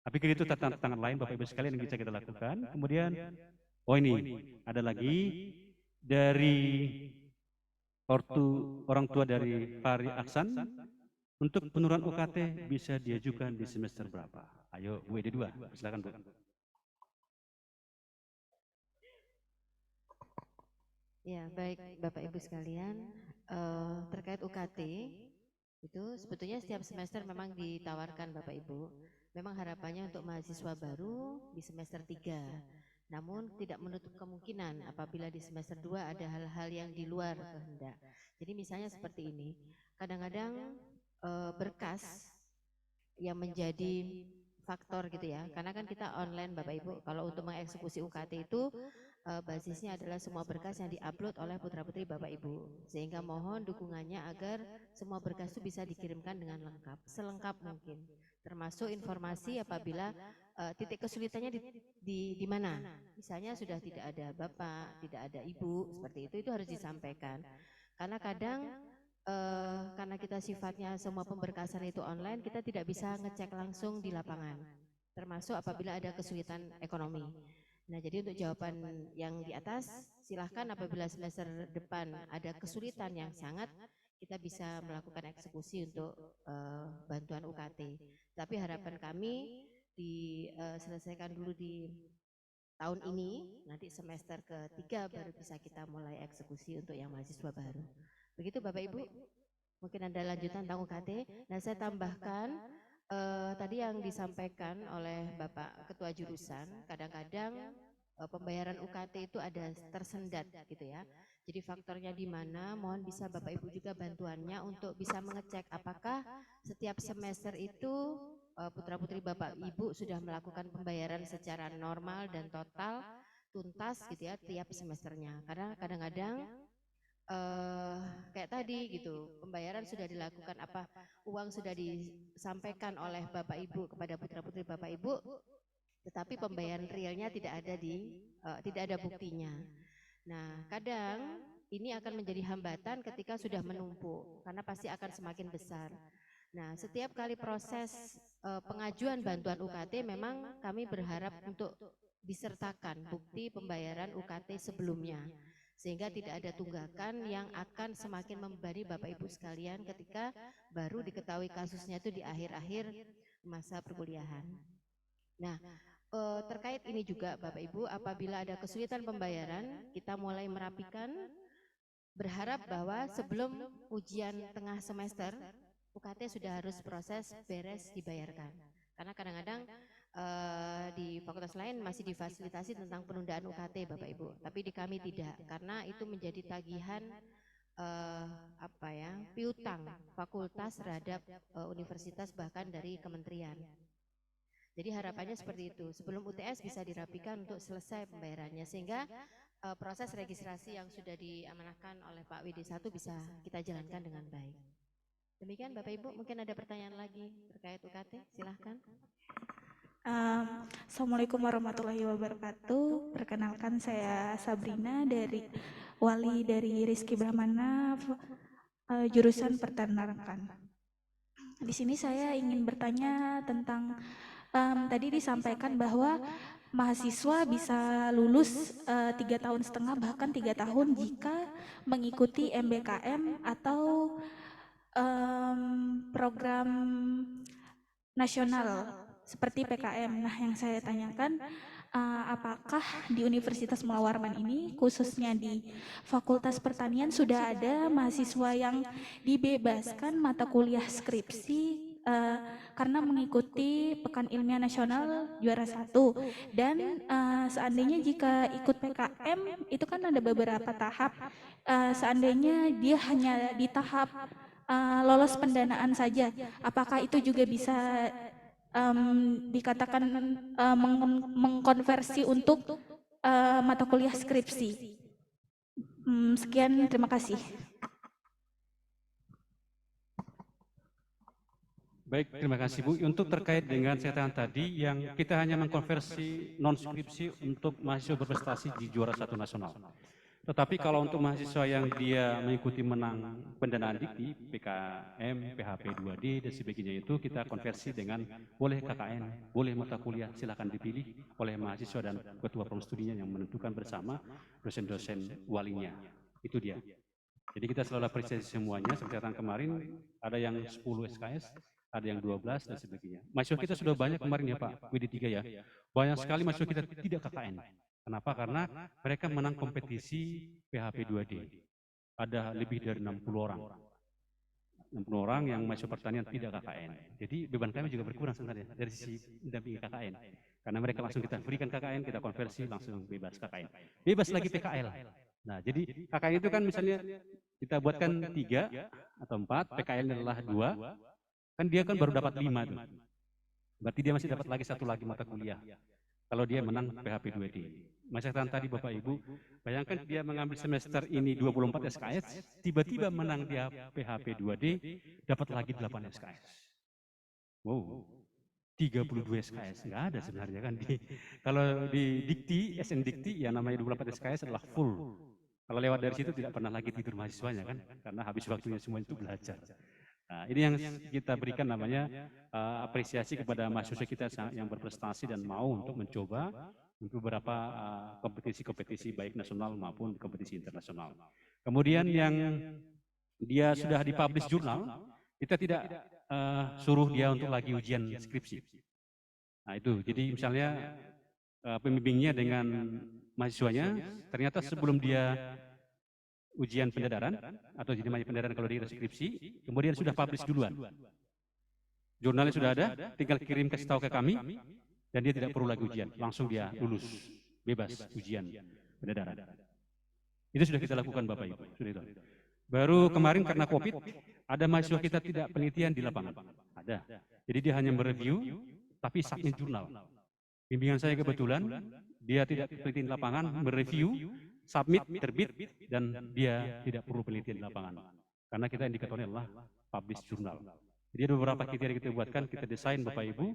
Tapi itu tantangan lain Bapak Ibu sekalian yang bisa kita lakukan. Kemudian, ini ada lagi dari orang tua dari Fahri Aksan, untuk penurunan UKT bisa diajukan di semester berapa? Ayo Bu ED2, silakan Bu. Ya, baik Bapak Ibu sekalian, terkait UKT, itu sebetulnya setiap semester memang ditawarkan Bapak Ibu. Memang harapannya untuk mahasiswa baru di semester 3. Namun tidak menutup kemungkinan apabila di semester 2 ada hal-hal yang di luar kehendak. Jadi misalnya seperti ini, kadang-kadang berkas yang menjadi faktor gitu ya, karena kan kita online Bapak Ibu, kalau untuk mengeksekusi UKT itu basisnya adalah semua berkas yang diupload oleh putra-putri Bapak Ibu, sehingga mohon dukungannya agar semua berkas itu bisa dikirimkan dengan lengkap, selengkap mungkin, termasuk informasi apabila titik kesulitannya di mana, misalnya sudah tidak ada bapak, tidak ada ibu, seperti itu harus disampaikan, karena kadang karena kita sifatnya semua pemberkasan itu online, kita tidak bisa ngecek langsung di lapangan, termasuk apabila ada kesulitan ekonomi. Nah, jadi untuk jawaban yang di atas, silahkan apabila semester depan ada kesulitan yang sangat, kita bisa melakukan eksekusi untuk bantuan UKT. Tapi harapan kami diselesaikan dulu di tahun ini, nanti semester ke-3 baru bisa kita mulai eksekusi untuk yang mahasiswa baru. Begitu Bapak Ibu, mungkin ada lanjutan tentang UKT. Nah, saya tambahkan tadi yang disampaikan oleh Bapak Ketua Jurusan, kadang-kadang pembayaran UKT itu ada tersendat gitu ya. Jadi faktornya di mana, mohon bisa Bapak Ibu juga bantuannya untuk bisa mengecek apakah setiap semester itu putra-putri Bapak Ibu sudah melakukan pembayaran secara normal dan total tuntas gitu ya tiap semesternya. Karena kadang-kadang kayak tadi gitu, pembayaran sudah dilakukan, apa uang sudah disampaikan oleh Bapak Ibu kepada putra-putri Bapak Ibu, tetapi pembayaran realnya tidak ada buktinya. Nah, kadang ini akan menjadi hambatan ketika sudah menumpuk, karena pasti akan semakin besar. Nah, setiap kali proses pengajuan bantuan UKT memang kami berharap untuk disertakan bukti pembayaran UKT sebelumnya, sehingga tidak ada tunggakan yang akan semakin membebani Bapak Ibu sekalian ketika baru diketahui kasusnya itu di akhir-akhir masa perkuliahan. Nah, terkait ini juga Bapak Ibu, apabila ada kesulitan pembayaran, kita mulai merapikan, berharap bahwa sebelum ujian tengah semester, UKT sudah harus proses beres dibayarkan. Karena kadang-kadang di fakultas lain masih difasilitasi tentang penundaan UKT Bapak Ibu, tapi di kami tidak, karena itu menjadi tagihan piutang fakultas terhadap universitas bahkan dari kementerian. Jadi harapannya seperti itu, sebelum UTS bisa dirapikan untuk selesai pembayarannya, sehingga proses registrasi yang sudah diamanahkan oleh Pak WD1 bisa kita jalankan dengan baik. Demikian Bapak Ibu, mungkin ada pertanyaan lagi terkait UKT, silahkan. Assalamualaikum warahmatullahi wabarakatuh. Perkenalkan, saya Sabrina dari Wali dari Rizky Brahmana, jurusan peternakan. Di sini saya ingin bertanya tentang tadi disampaikan bahwa mahasiswa bisa lulus 3,5 tahun bahkan 3 tahun jika mengikuti MBKM atau program nasional seperti PKM. Nah, yang saya tanyakan, apakah di Universitas Mula Warman ini, khususnya di Fakultas Pertanian, sudah ada mahasiswa yang dibebaskan mata kuliah skripsi karena mengikuti Pekan Ilmiah Nasional juara 1, dan seandainya jika ikut PKM itu kan ada beberapa tahap, seandainya dia hanya di tahap lolos pendanaan saja, apakah itu juga bisa dikatakan mengkonversi untuk mata kuliah skripsi? Sekian, terima kasih. Baik, terima kasih Bu. Untuk terkait dengan catatan tadi, yang kita hanya mengkonversi non-skripsi untuk mahasiswa berprestasi di juara 1 nasional. Tetapi kalau untuk mahasiswa yang dia mengikuti menang pendanaan dikti, PKM, PHP 2D, dan sebagainya itu kita konversi dengan boleh KKN, boleh mata kuliah, silakan dipilih oleh mahasiswa dan ketua promstudinya yang menentukan bersama dosen-dosen walinya. Itu dia. Jadi kita selalu apresiasi semuanya, seperti yang kemarin ada yang 10 SKS, ada yang 12 dan sebagainya. Mahasiswa kita sudah banyak kemarin ya Pak, WD3 ya. Banyak sekali mahasiswa kita tidak KKN. Kenapa? Karena mereka menang kompetisi PHP 2D. Ada lebih dari 60 orang. 60 orang yang mahasiswa pertanian tidak KKN. Jadi beban kami juga berkurang sebenarnya dari sisi mendampingi KKN. Karena mereka langsung kita berikan KKN, kita konversi langsung bebas KKN. Bebas lagi PKL. Nah, jadi KKN itu kan misalnya kita buatkan 3 atau 4, PKL adalah 2, kan dia kan baru dapat 5 tuh. Berarti dia masih dapat lagi 1 lagi mata kuliah. Kalau dia menang PHP 2D. Masyarakat tadi Bapak Ibu, bayangkan dia mengambil semester ini 24 SKS, tiba-tiba menang dia PHP 2D, dapat lagi 8 SKS. Wow, 32 SKS, nggak ada sebenarnya kan. Kalau di Dikti, SN Dikti, yang namanya 24 SKS adalah full. Kalau lewat dari situ tidak pernah lagi tidur mahasiswanya kan, karena habis waktunya semua itu belajar. Nah, ini yang kita berikan namanya apresiasi kepada mahasiswa kita yang berprestasi dan mau untuk mencoba untuk beberapa kompetisi-kompetisi baik nasional maupun kompetisi internasional. Kemudian yang dia sudah dipublish jurnal, kita tidak suruh dia untuk lagi ujian skripsi. Nah itu, jadi misalnya pembimbingnya dengan mahasiswanya, ternyata sebelum dia ujian pendadaran atau jadi pendadaran kalau di skripsi, kemudian sudah publish duluan. Jurnalnya sudah ada, tinggal kirim kasih tahu ke kami, dan dia tidak perlu lagi ujian, langsung dia lulus, bebas ujian pendadaran. Itu sudah kita lakukan Bapak Ibu, sudah itu. Baru kemarin karena COVID, ada mahasiswa kita tidak penelitian di lapangan, ada. Jadi dia hanya mereview, tapi submit jurnal. Bimbingan saya kebetulan, dia tidak penelitian di lapangan, mereview, submit, terbit, dan dia tidak perlu penelitian di lapangan. Karena kita indikatornya adalah publish jurnal. Jadi ada beberapa kriteria kita buatkan, kita desain Bapak Ibu,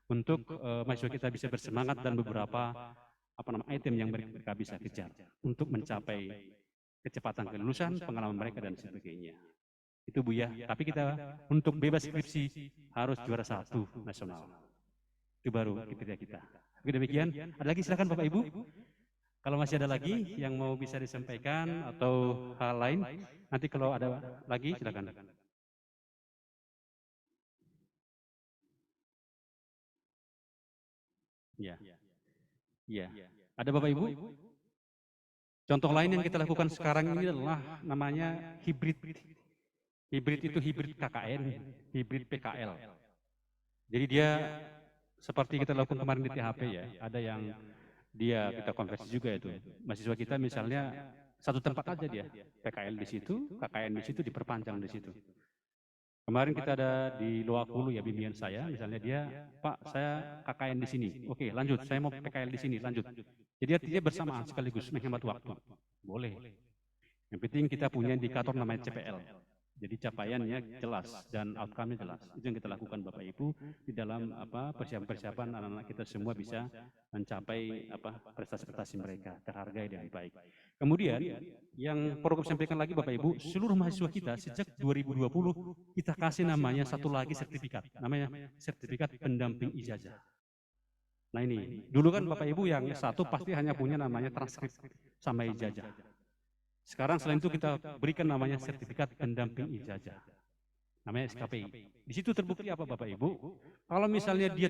untuk mahasiswa kita bisa bersemangat dan beberapa item yang mereka bisa kejar untuk mencapai kecepatan kelulusan, pengalaman mereka dan sebagainya. Itu Bu ya, tapi kita untuk bebas skripsi harus juara 1 nasional. Itu baru kriteria kita. Oke demikian, ada lagi silakan Bapak Ibu. Kalau masih ada lagi yang mau bisa disampaikan atau hal lain, nanti kalau ada lagi silakan. Ya, ya. Ada Bapak Ibu? Contoh lain yang kita lakukan sekarang ini adalah namanya hibrid. Hibrid itu hibrid KKN, hibrid PKL. Jadi dia seperti kita lakukan kemarin di THP ya, ada yang dia kita konversi juga itu. Mahasiswa kita misalnya satu tempat aja dia, PKL di situ, KKN di situ, diperpanjang di situ. Kemarin kita ada di Loakulu ya bimbingan saya, misalnya dia, Pak saya KKN di sini, oke lanjut, saya mau PKL di sini, lanjut. Jadi artinya bersamaan sekaligus menghemat waktu, boleh. Yang penting kita punya indikator namanya CPL. Jadi capaiannya jelas dan outcome-nya jelas. Itu yang kita lakukan Bapak Ibu di dalam persiapan-persiapan anak-anak kita semua bisa mencapai prestasi-prestasi mereka terhargai dengan baik. Kemudian yang perlu kami sampaikan lagi Bapak Ibu, seluruh mahasiswa kita sejak 2020 kita kasih namanya satu lagi sertifikat, namanya sertifikat pendamping ijazah. Nah ini, dulu kan Bapak Ibu yang satu pasti hanya punya namanya transkrip sama ijazah. Sekarang selain itu kita berikan namanya sertifikat pendamping ijazah. namanya SKPI. Di situ terbukti apa Bapak Ibu? Kalau misalnya dia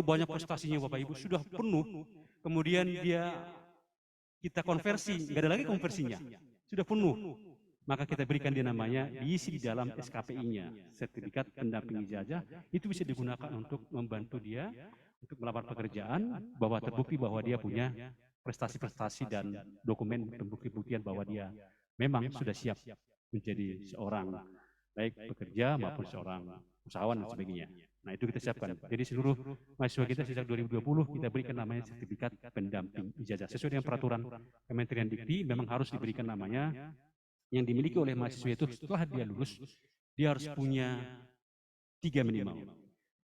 banyak prestasinya Bapak Ibu, sudah penuh, kemudian kita konversi, nggak ada lagi konversinya, sudah penuh, maka kita berikan dia namanya, diisi di dalam SKPI-nya, sertifikat pendamping ijazah, itu bisa digunakan untuk membantu dia untuk melamar pekerjaan, bahwa terbukti bahwa dia punya prestasi-prestasi dan dokumen pembukti-buktian bahwa dia memang sudah siap menjadi seorang baik pekerja maupun seorang usahawan dan sebagainya. Nah itu kita siapkan. Jadi seluruh mahasiswa kita sejak 2020 kita berikan namanya sertifikat pendamping ijazah. Sesuai dengan peraturan Kementerian Dikti memang harus diberikan namanya yang dimiliki oleh mahasiswa itu setelah dia lulus, dia harus punya 3 minimal.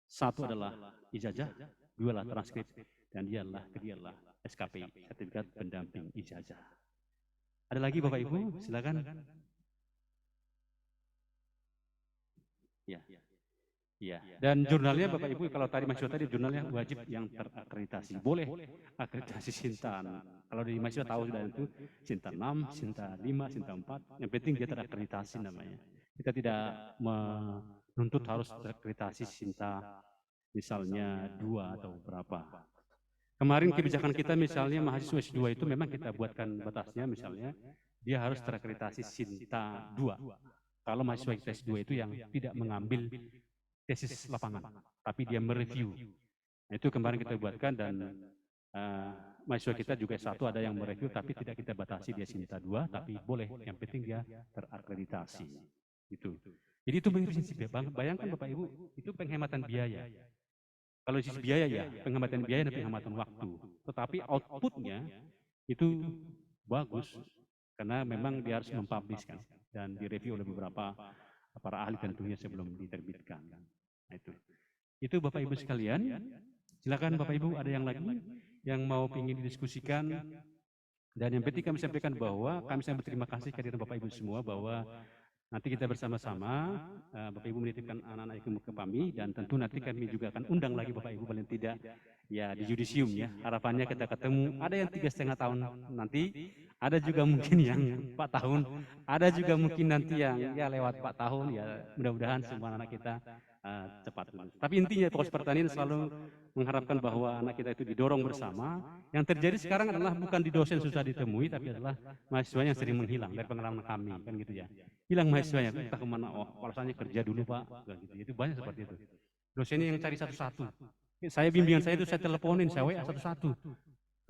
1 adalah ijazah, 2 adalah transkrip, dan ketiga adalah SKPI, sertifikat pendamping ijazah. Ada lagi Bapak Ibu, silakan. Ya. Dan jurnalnya Bapak Ibu, kalau tadi mahasiswa tadi jurnalnya wajib yang terakreditasi. Boleh akreditasi Sintan. Kalau di mahasiswa tahu sudah itu Sintan 6, Sintan 5, Sintan 4. Yang penting dia terakreditasi namanya. Kita tidak menuntut harus terakreditasi Sinta misalnya 2 atau berapa. Kemarin kebijakan kita misalnya mahasiswa S2 itu memang kita buatkan batasnya misalnya dia harus terakreditasi Sinta 2. Kalau mahasiswa S2 itu yang tidak mengambil tesis lapangan, tapi dia mereview. Nah, itu kemarin kita buatkan dan mahasiswa kita juga S1 ada yang mereview, tapi tidak kita batasi dia Sinta 2, tapi boleh, yang penting dia terakreditasi. Itu. Jadi itu prinsip. Bayangkan Bapak Ibu, itu penghematan biaya. Kalau sisi biaya ya, penghematan biaya dan penghematan waktu. Tetapi outputnya itu bagus, karena memang dia harus mempublishkan dan direview oleh beberapa para ahli tentunya sebelum diterbitkan. Nah, itu Bapak Ibu sekalian. Silakan Bapak Ibu, ada yang lagi yang mau ingin didiskusikan. Dan yang penting kami sampaikan bahwa kami sangat berterima kasih kehadiran Bapak Ibu semua, bahwa nanti kita bersama-sama, Bapak Ibu menitipkan anak-anak Ibu ke kami, dan tentu nanti kami juga akan undang lagi Bapak Ibu paling tidak ya di yudisium ya. Harapannya kita ketemu, ada yang 3,5 tahun nanti, ada juga mungkin yang 4 tahun, ada juga mungkin nanti yang ya lewat 4 tahun, ya mudah-mudahan semua anak kita cepat lulus. Tapi intinya Fakultas Pertanian selalu mengharapkan bahwa anak kita itu didorong bersama. Yang terjadi sekarang adalah bukan di dosen susah ditemui, tapi adalah mahasiswa yang sering menghilang dari pengalaman kami, kan gitu ya. Hilang mahasiswanya, entah kemana, alasannya kerja dulu Pak, gitu. Itu banyak seperti itu. Dosennya yang cari satu-satu. Saya bimbingan saya itu saya teleponin, saya WA satu-satu.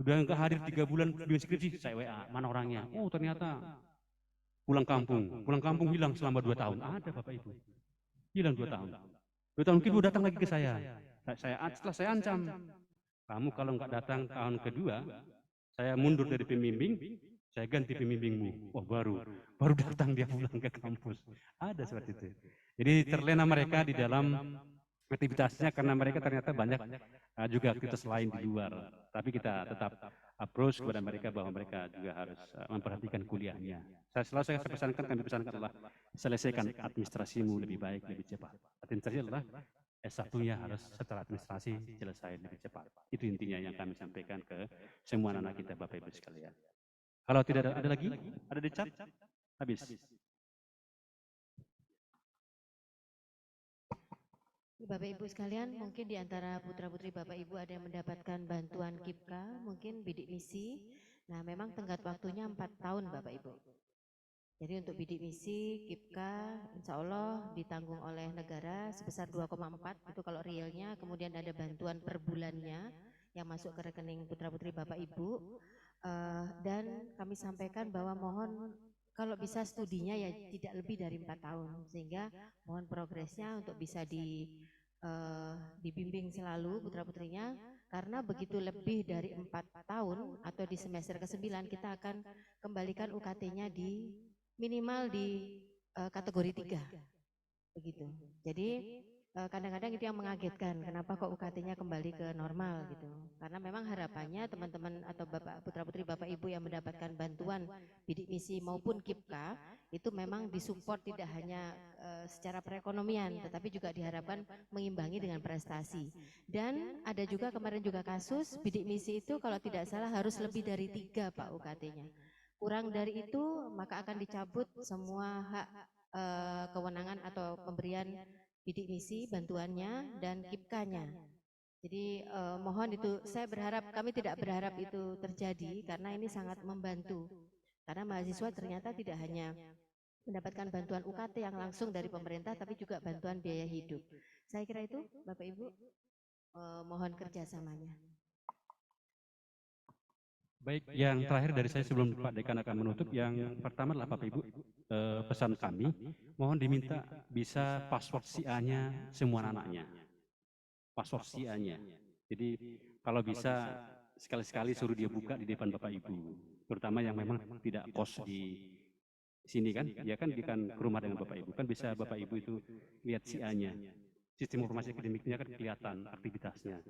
Sudah enggak hadir 3 bulan bimbingan skripsi, saya WA, mana orangnya? Oh ternyata pulang kampung hilang selama 2 tahun. Ada Bapak Ibu, hilang 2 tahun. 2 tahun kedua datang lagi ke saya. Setelah saya ancam, kamu kalau enggak datang tahun kedua, saya mundur dari pembimbing, saya ganti pembimbingmu. Oh baru datang dia pulang ke kampus. Ada seperti itu. Jadi terlena mereka di dalam aktivitasnya karena mereka ternyata banyak juga aktivitas lain di luar. Tapi kita tetap approach kepada mereka bahwa mereka juga harus memperhatikan kuliahnya. Saya pesankan, kami pesankan adalah selesaikan administrasimu lebih baik, lebih cepat. Administrasi adalah S1-nya harus setelah administrasi selesai lebih cepat. Itu intinya yang kami sampaikan ke semua anak-anak kita Bapak Ibu sekalian. Kalau tidak ada lagi, ada di chat? Habis. Bapak Ibu sekalian, mungkin di antara putra-putri Bapak Ibu ada yang mendapatkan bantuan KIPKA, mungkin bidik misi. Nah, memang tenggat waktunya 4 tahun Bapak Ibu. Jadi untuk bidik misi, KIPKA, insya Allah ditanggung oleh negara sebesar 2,4, itu kalau realnya, kemudian ada bantuan per bulannya yang masuk ke rekening putra-putri Bapak Ibu. Dan kami sampaikan bahwa mohon kalau bisa studinya ya tidak lebih dari 4 tahun, sehingga mohon progresnya untuk bisa dibimbing selalu putra-putrinya, karena begitu lebih dari 4 tahun atau di semester ke-9 kita akan kembalikan UKT-nya di minimal di kategori 3 begitu. Jadi kadang-kadang itu yang mengagetkan, kenapa kok UKT-nya kembali ke normal gitu. Karena memang harapannya teman-teman atau Bapak putra-putri Bapak Ibu yang mendapatkan bantuan bidik misi maupun KIPKA itu memang disupport tidak hanya secara perekonomian, tetapi juga diharapkan mengimbangi dengan prestasi. Dan ada juga kemarin juga kasus bidik misi itu kalau tidak salah harus lebih dari 3 Pak UKT-nya. Kurang dari itu maka akan dicabut semua hak kewenangan atau pemberian bidik misi bantuannya dan KIPK-nya. Jadi mohon itu, saya berharap, kami tidak berharap itu terjadi karena ini sangat membantu. Karena mahasiswa ternyata tidak hanya mendapatkan bantuan UKT yang langsung dari pemerintah, tapi juga bantuan biaya hidup. Saya kira itu, Bapak Ibu, mohon kerjasamanya. Baik, yang terakhir dari saya sebelum Pak Dekan akan menutup, yang pertama adalah Bapak Ibu, pesan kami, mohon diminta bisa password SIA-nya semua anak-anaknya. Password SIA-nya. Jadi kalau bisa sekali-sekali suruh dia buka di depan Bapak Ibu, terutama yang memang tidak kos di sini kan, dia kan ke rumah dengan Bapak Ibu, kan bisa Bapak Ibu itu lihat SIA-nya. Sistem informasi akademiknya kan kelihatan aktivitasnya.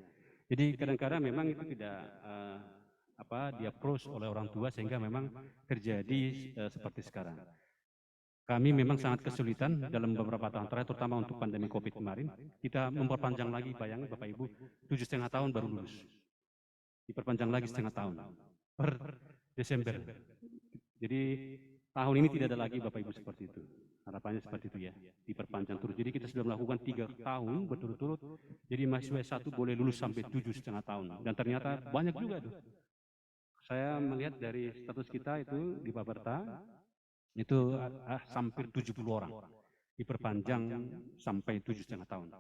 Jadi kadang-kadang memang itu tidak di-approach oleh orang tua sehingga memang terjadi seperti sekarang. Kami memang sangat kesulitan dalam beberapa tahun terakhir, terutama untuk pandemi COVID kemarin. Kita memperpanjang lagi, bayangin Bapak Ibu, 7,5 tahun baru lulus. Diperpanjang lagi setengah tahun, per Desember. Jadi tahun ini tidak ada lagi Bapak Ibu seperti itu. Harapannya seperti itu ya, diperpanjang terus. Jadi kita sudah melakukan 3 tahun berturut-turut, jadi mahasiswa S1 boleh lulus sampai 7,5 tahun. Dan ternyata banyak juga tuh. Saya melihat dari status kita itu di Baberta, itu hampir 70 orang diperpanjang sampai 7,5 tahun.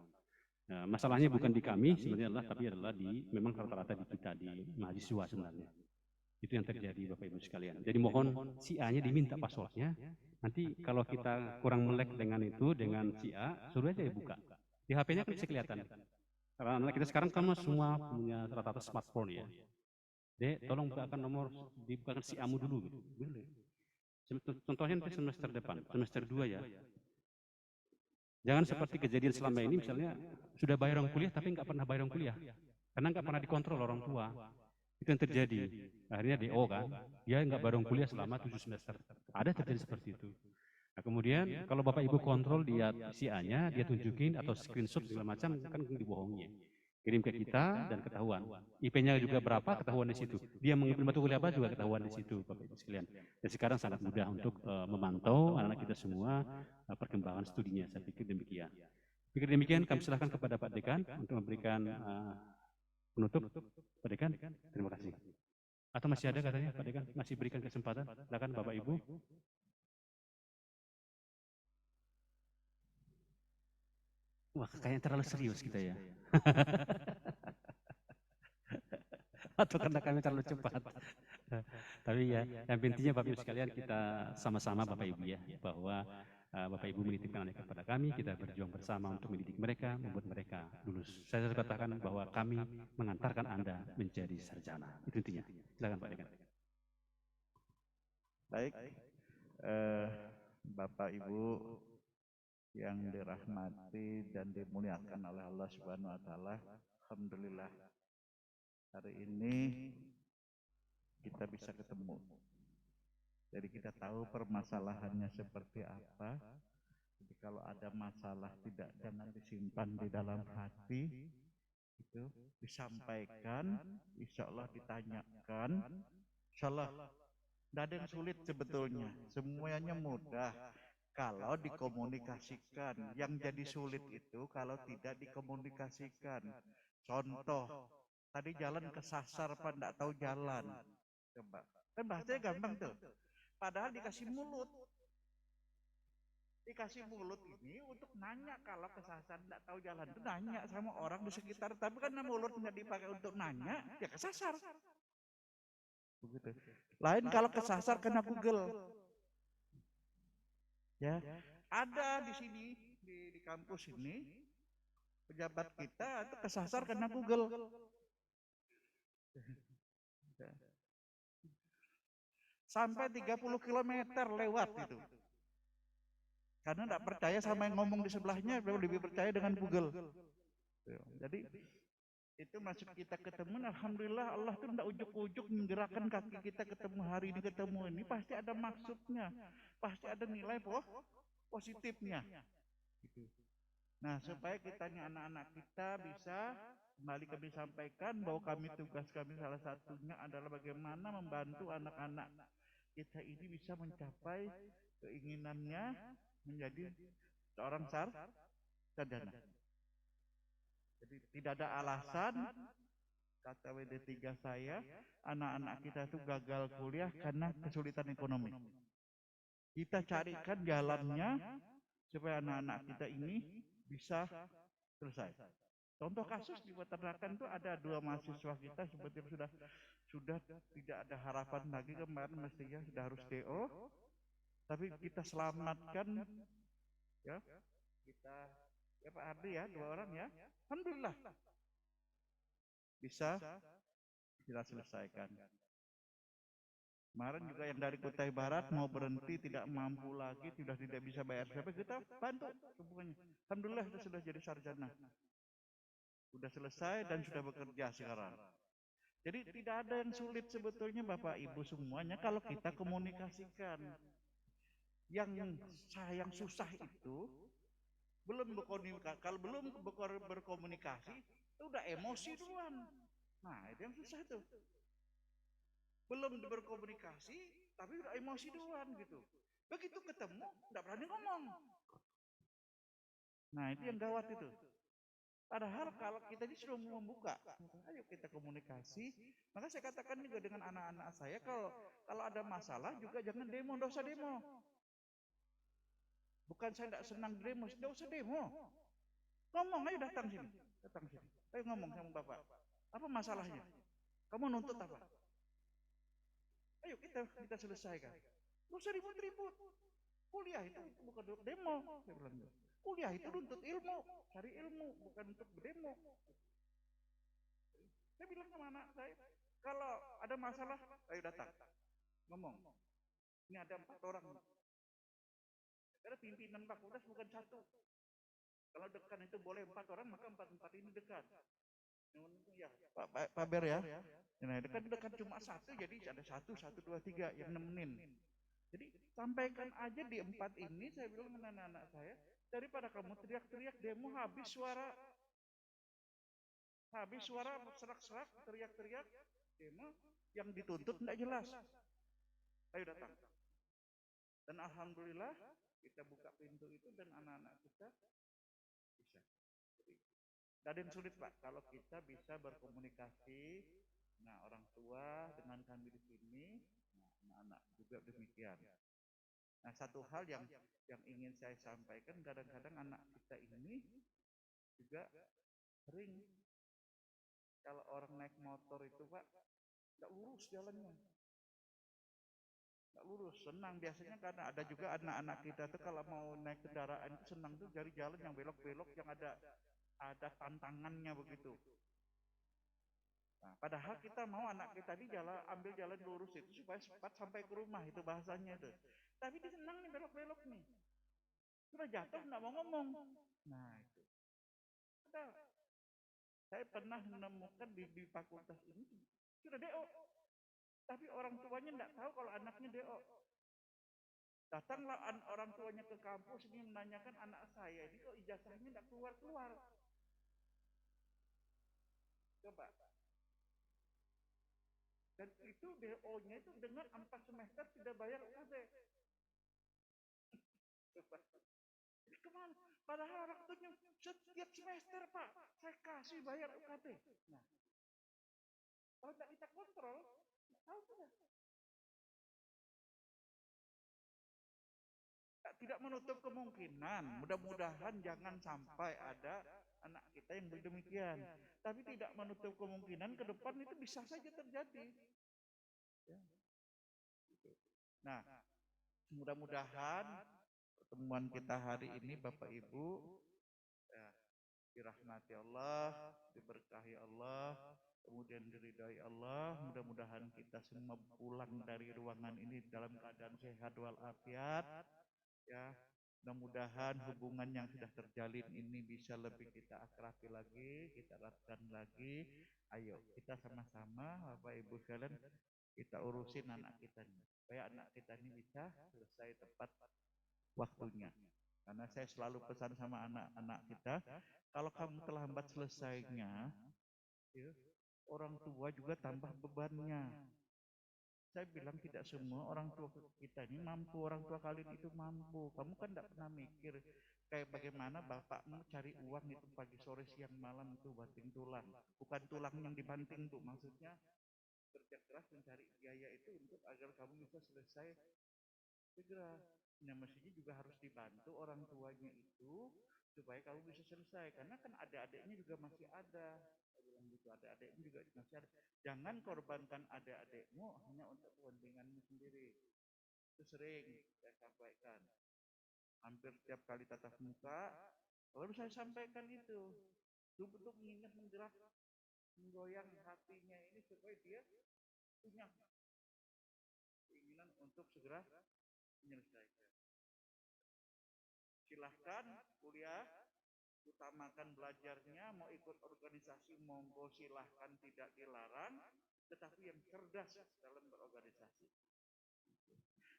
Nah, masalahnya bukan di kami sebenarnya tapi adalah memang rata-rata di kita, di mahasiswa sebenarnya. Itu yang terjadi Bapak Ibu sekalian. Jadi mohon si A-nya diminta passwordnya. Nanti kalau kita kurang melek dengan itu, dengan si A, suruh aja ya buka. Di HP-nya kan bisa kelihatan. Karena anak kita sekarang kan semua punya rata-rata smartphone ya. Dek, tolong bukakan nomor, dibukakan si A-mu dulu gitu. Boleh. Contohnya nanti semester depan, semester 2 ya. Jangan seperti kejadian selama ini misalnya sudah bayar orang kuliah tapi nggak pernah bayar orang kuliah. Karena nggak pernah dikontrol orang tua. Itu yang terjadi. Akhirnya DO kan, dia nggak bayar orang kuliah selama 7 semester. Ada terjadi seperti itu. Nah, kemudian kalau Bapak Ibu kontrol dia SIA-nya, dia tunjukin atau screenshot segala macam, kan dibohongi. Kirim ke kita dan ketahuan. IP-nya juga berapa, ketahuan di situ. Dia mengambil mata kuliah apa juga ketahuan di situ, Bapak Ibu sekalian. Dan sekarang sangat mudah untuk memantau anak-anak kita semua perkembangan studinya. Saya pikir demikian. Pikir demikian, kami serahkan kepada Pak Dekan untuk memberikan penutup. Pak Dekan, terima kasih. Atau masih ada katanya Pak Dekan, masih berikan kesempatan. Silakan Bapak Ibu. Wah, kayaknya terlalu serius kita ya. Atau karena kami terlalu cepat. Tapi ya, yang intinya Bapak Ibu sekalian, kita sama-sama Bapak Ibu ya, bahwa Bapak Ibu menitipkan anak kepada kami, kita berjuang bersama untuk mendidik mereka, membuat mereka lulus. Saya harus katakan bahwa kami mengantarkan Anda menjadi sarjana. Itu intinya. Silakan Pak Dekan. Baik, Bapak Ibu yang dirahmati dan dimuliakan oleh Allah Subhanahu wa taala, alhamdulillah hari ini kita bisa ketemu. Jadi kita tahu permasalahannya seperti apa. Jadi kalau ada masalah jangan disimpan di dalam hati, itu disampaikan, insya Allah ditanyakan, insya Allah tidak ada yang sulit sebetulnya, semuanya mudah. Kalau dikomunikasikan, yang jadi sulit itu kalau tidak dikomunikasikan. Contoh, tadi jalan kesasar apa enggak tahu jalan. Coba, kan bahasanya gampang tuh. Padahal dikasih mulut. Dikasih mulut ini untuk nanya kalau kesasar enggak tahu jalan. Itu nanya sama orang di sekitar. Tapi kan mulut enggak dipakai untuk nanya, ya kesasar. Begitu. Lain kalau kesasar kena Google. Ya, ada di sini di kampus ini pejabat kita itu kesasar karena Google. Sampai 30 km lewat itu. Karena tidak percaya sama yang ngomong di sebelahnya, lebih percaya dengan Google. Jadi itu masuk kita ketemu, alhamdulillah Allah tuh tidak ujuk-ujuk menggerakkan kaki kita ketemu hari ini, ketemu ini pasti ada maksudnya, pasti ada nilai positifnya. Nah, supaya kitanya anak-anak kita bisa kembali kami sampaikan bahwa tugas kami salah satunya adalah bagaimana membantu anak-anak kita ini bisa mencapai keinginannya, menjadi seorang sarjana. Jadi tidak ada alasan, kata WD3 saya, anak-anak kita itu gagal kuliah karena kesulitan ekonomi. Kita carikan jalannya supaya anak-anak kita ini bisa selesai. Contoh kasus di peternakan itu ada 2 mahasiswa kita sebetulnya sudah tidak ada harapan lagi, kemarin mestinya sudah harus DO, tapi kita selamatkan, ya kita, ya Pak Ardi ya, 2 orang ya, alhamdulillah bisa kita selesaikan. Kemarin juga yang dari Kutai Barat mau berhenti, tidak mampu lagi, sudah tidak bisa bayar SPP, kita bantu semuanya. Alhamdulillah sudah jadi sarjana, sudah selesai dan sudah bekerja sekarang. Jadi tidak ada yang sulit sebetulnya Bapak Ibu semuanya kalau kita komunikasikan. Yang susah itu belum berkomunikasi. Kalau belum berkomunikasi, itu udah emosi duluan. Nah, itu yang susah itu. Belum berkomunikasi, tapi udah emosi duluan gitu. Begitu ketemu, nggak berani ngomong. Nah, itu yang gawat itu. Padahal kalau kita ini sudah membuka, ayo kita komunikasi. Maka saya katakan juga dengan anak-anak saya, kalau ada masalah juga jangan demo, nggak usah demo. Bukan saya tidak senang demo, nggak usah demo. Ngomong ayo, datang sini. Ayo ngomong sama Bapak. Apa masalahnya? Kamu nuntut apa? Ayo kita selesaikan. Nggak usah ribut-ribut. Kuliah itu bukan untuk demo. Saya bilang, kuliah itu untuk ilmu, cari ilmu, bukan untuk demo. Saya bilang sama anak saya, kalau ada masalah, ayo datang. Ngomong. Ini ada 4 orang. Karena pimpinan fakultas bukan 1. Kalau dekan itu boleh 4 orang, maka 4 ini dekan. Ya, Pak Ber ya. Nah, dekan cuma 1, jadi ada 1, 2, 3 yang nemenin. Jadi sampaikan aja di 4 ini, saya bilang dengan anak-anak saya, daripada kamu teriak-teriak demo, habis suara serak-serak, teriak-teriak demo, yang dituntut tidak jelas. Ayo datang. Dan alhamdulillah kita buka pintu itu dan anak-anak kita bisa. Tidak ada yang sulit Pak, kalau kita bisa berkomunikasi. Nah, orang tua dengan kami di sini, nah, anak-anak juga demikian. Nah, satu hal yang ingin saya sampaikan, kadang-kadang anak kita ini juga sering kalau orang naik motor itu Pak, nggak lurus jalannya. Nggak lurus, senang biasanya karena ada juga anak-anak kita tuh kalau mau naik kendaraan itu senang tuh cari jalan yang belok-belok, yang ada tantangannya begitu. Nah, padahal kita mau anak kita di ambil jalan lurus itu supaya cepat sampai ke rumah, itu bahasanya itu. Tapi dia senang nih belok-belok nih. Sudah jatuh nggak mau ngomong. Nah itu. Saya pernah menemukan di fakultas ini sudah DO. Tapi orang tuanya nggak tahu kalau anaknya DO. Datanglah orang tuanya ke kampus ini menanyakan anak saya ini kok ijazahnya nggak keluar-keluar. Coba. Dan itu DO-nya itu dengan 4 semester tidak bayar UKT. Jadi kemana? Padahal orang tuanya setiap semester Pak, saya kasih bayar UKT. Nah, kalau tidak kita kontrol, tahu tidak? Tidak menutup kemungkinan, mudah-mudahan jangan sampai ada anak kita yang demikian. Tapi tidak menutup kemungkinan ke depan itu bisa saja terjadi. Ya. Nah, mudah-mudahan pertemuan kita hari ini Bapak Ibu ya, dirahmati Allah, diberkahi Allah, kemudian diridhai Allah. Mudah-mudahan kita semua pulang dari ruangan ini dalam keadaan sehat walafiat. Ya, mudah-mudahan hubungan yang sudah terjalin ini bisa lebih kita akrabi lagi, kita eratkan lagi. Ayo kita sama-sama Bapak Ibu sekalian kita urusin anak kita ini, supaya anak kita ini bisa selesai tepat waktunya. Karena saya selalu pesan sama anak-anak kita, kalau kamu terlambat selesainya, ya, orang tua juga tambah bebannya. saya bilang tidak semua orang tua kita ini mampu, orang tua kalian itu mampu. Kamu kan tidak pernah mikir kayak bagaimana bapakmu cari uang itu pagi, sore, siang, malam itu banting tulang. Bukan tulang yang dibanting, Bu, maksudnya kerja keras mencari biaya itu untuk agar kamu bisa selesai segera. Nah, mestinya juga harus dibantu orang tuanya itu supaya kamu bisa selesai, karena kan adik-adiknya juga masih ada. Saya bilang gitu, adik-adiknya juga masih ada. Jangan korbankan adik-adikmu hanya untuk kepentinganmu sendiri. Itu sering saya sampaikan. Hampir setiap kali tatap muka, lalu saya sampaikan itu. Untuk mengingat, menggerak, menggoyang hatinya ini supaya dia punya keinginan untuk segera menyelesaikan. Silahkan kuliah, utamakan belajarnya, mau ikut organisasi monggo silahkan, tidak dilarang, tetapi yang cerdas dalam berorganisasi.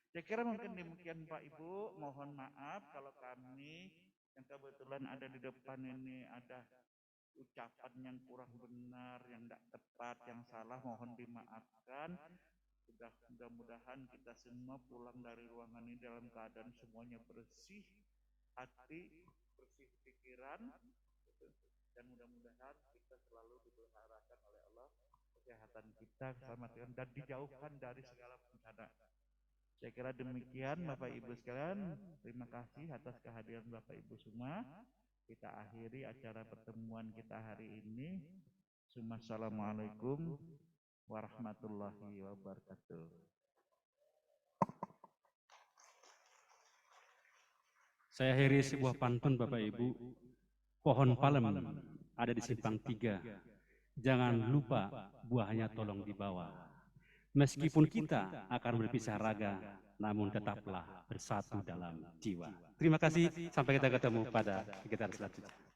Saya kira mungkin demikian Pak Ibu, mohon maaf kalau kami yang kebetulan ada di depan ini ada ucapan yang kurang benar, yang tidak tepat, yang salah, mohon dimaafkan. Mudah-mudahan kita semua pulang dari ruangan ini dalam keadaan semuanya bersih hati, bersih pikiran, dan mudah-mudahan kita selalu dipeliharakan oleh Allah kesehatan kita, keselamatan, dan dijauhkan dari segala bencana. Saya kira demikian Bapak Ibu sekalian. Terima kasih atas kehadiran Bapak Ibu semua. Kita akhiri acara pertemuan kita hari ini. Assalamualaikum warahmatullahi wabarakatuh. Saya akhiri sebuah pantun Bapak Ibu. Pohon palem ada di simpang 3. Jangan lupa buahnya tolong dibawa. Meskipun kita akan berpisah raga, namun tetaplah bersatu dalam jiwa. Terima kasih, sampai kita ketemu pada kegiatan selanjutnya.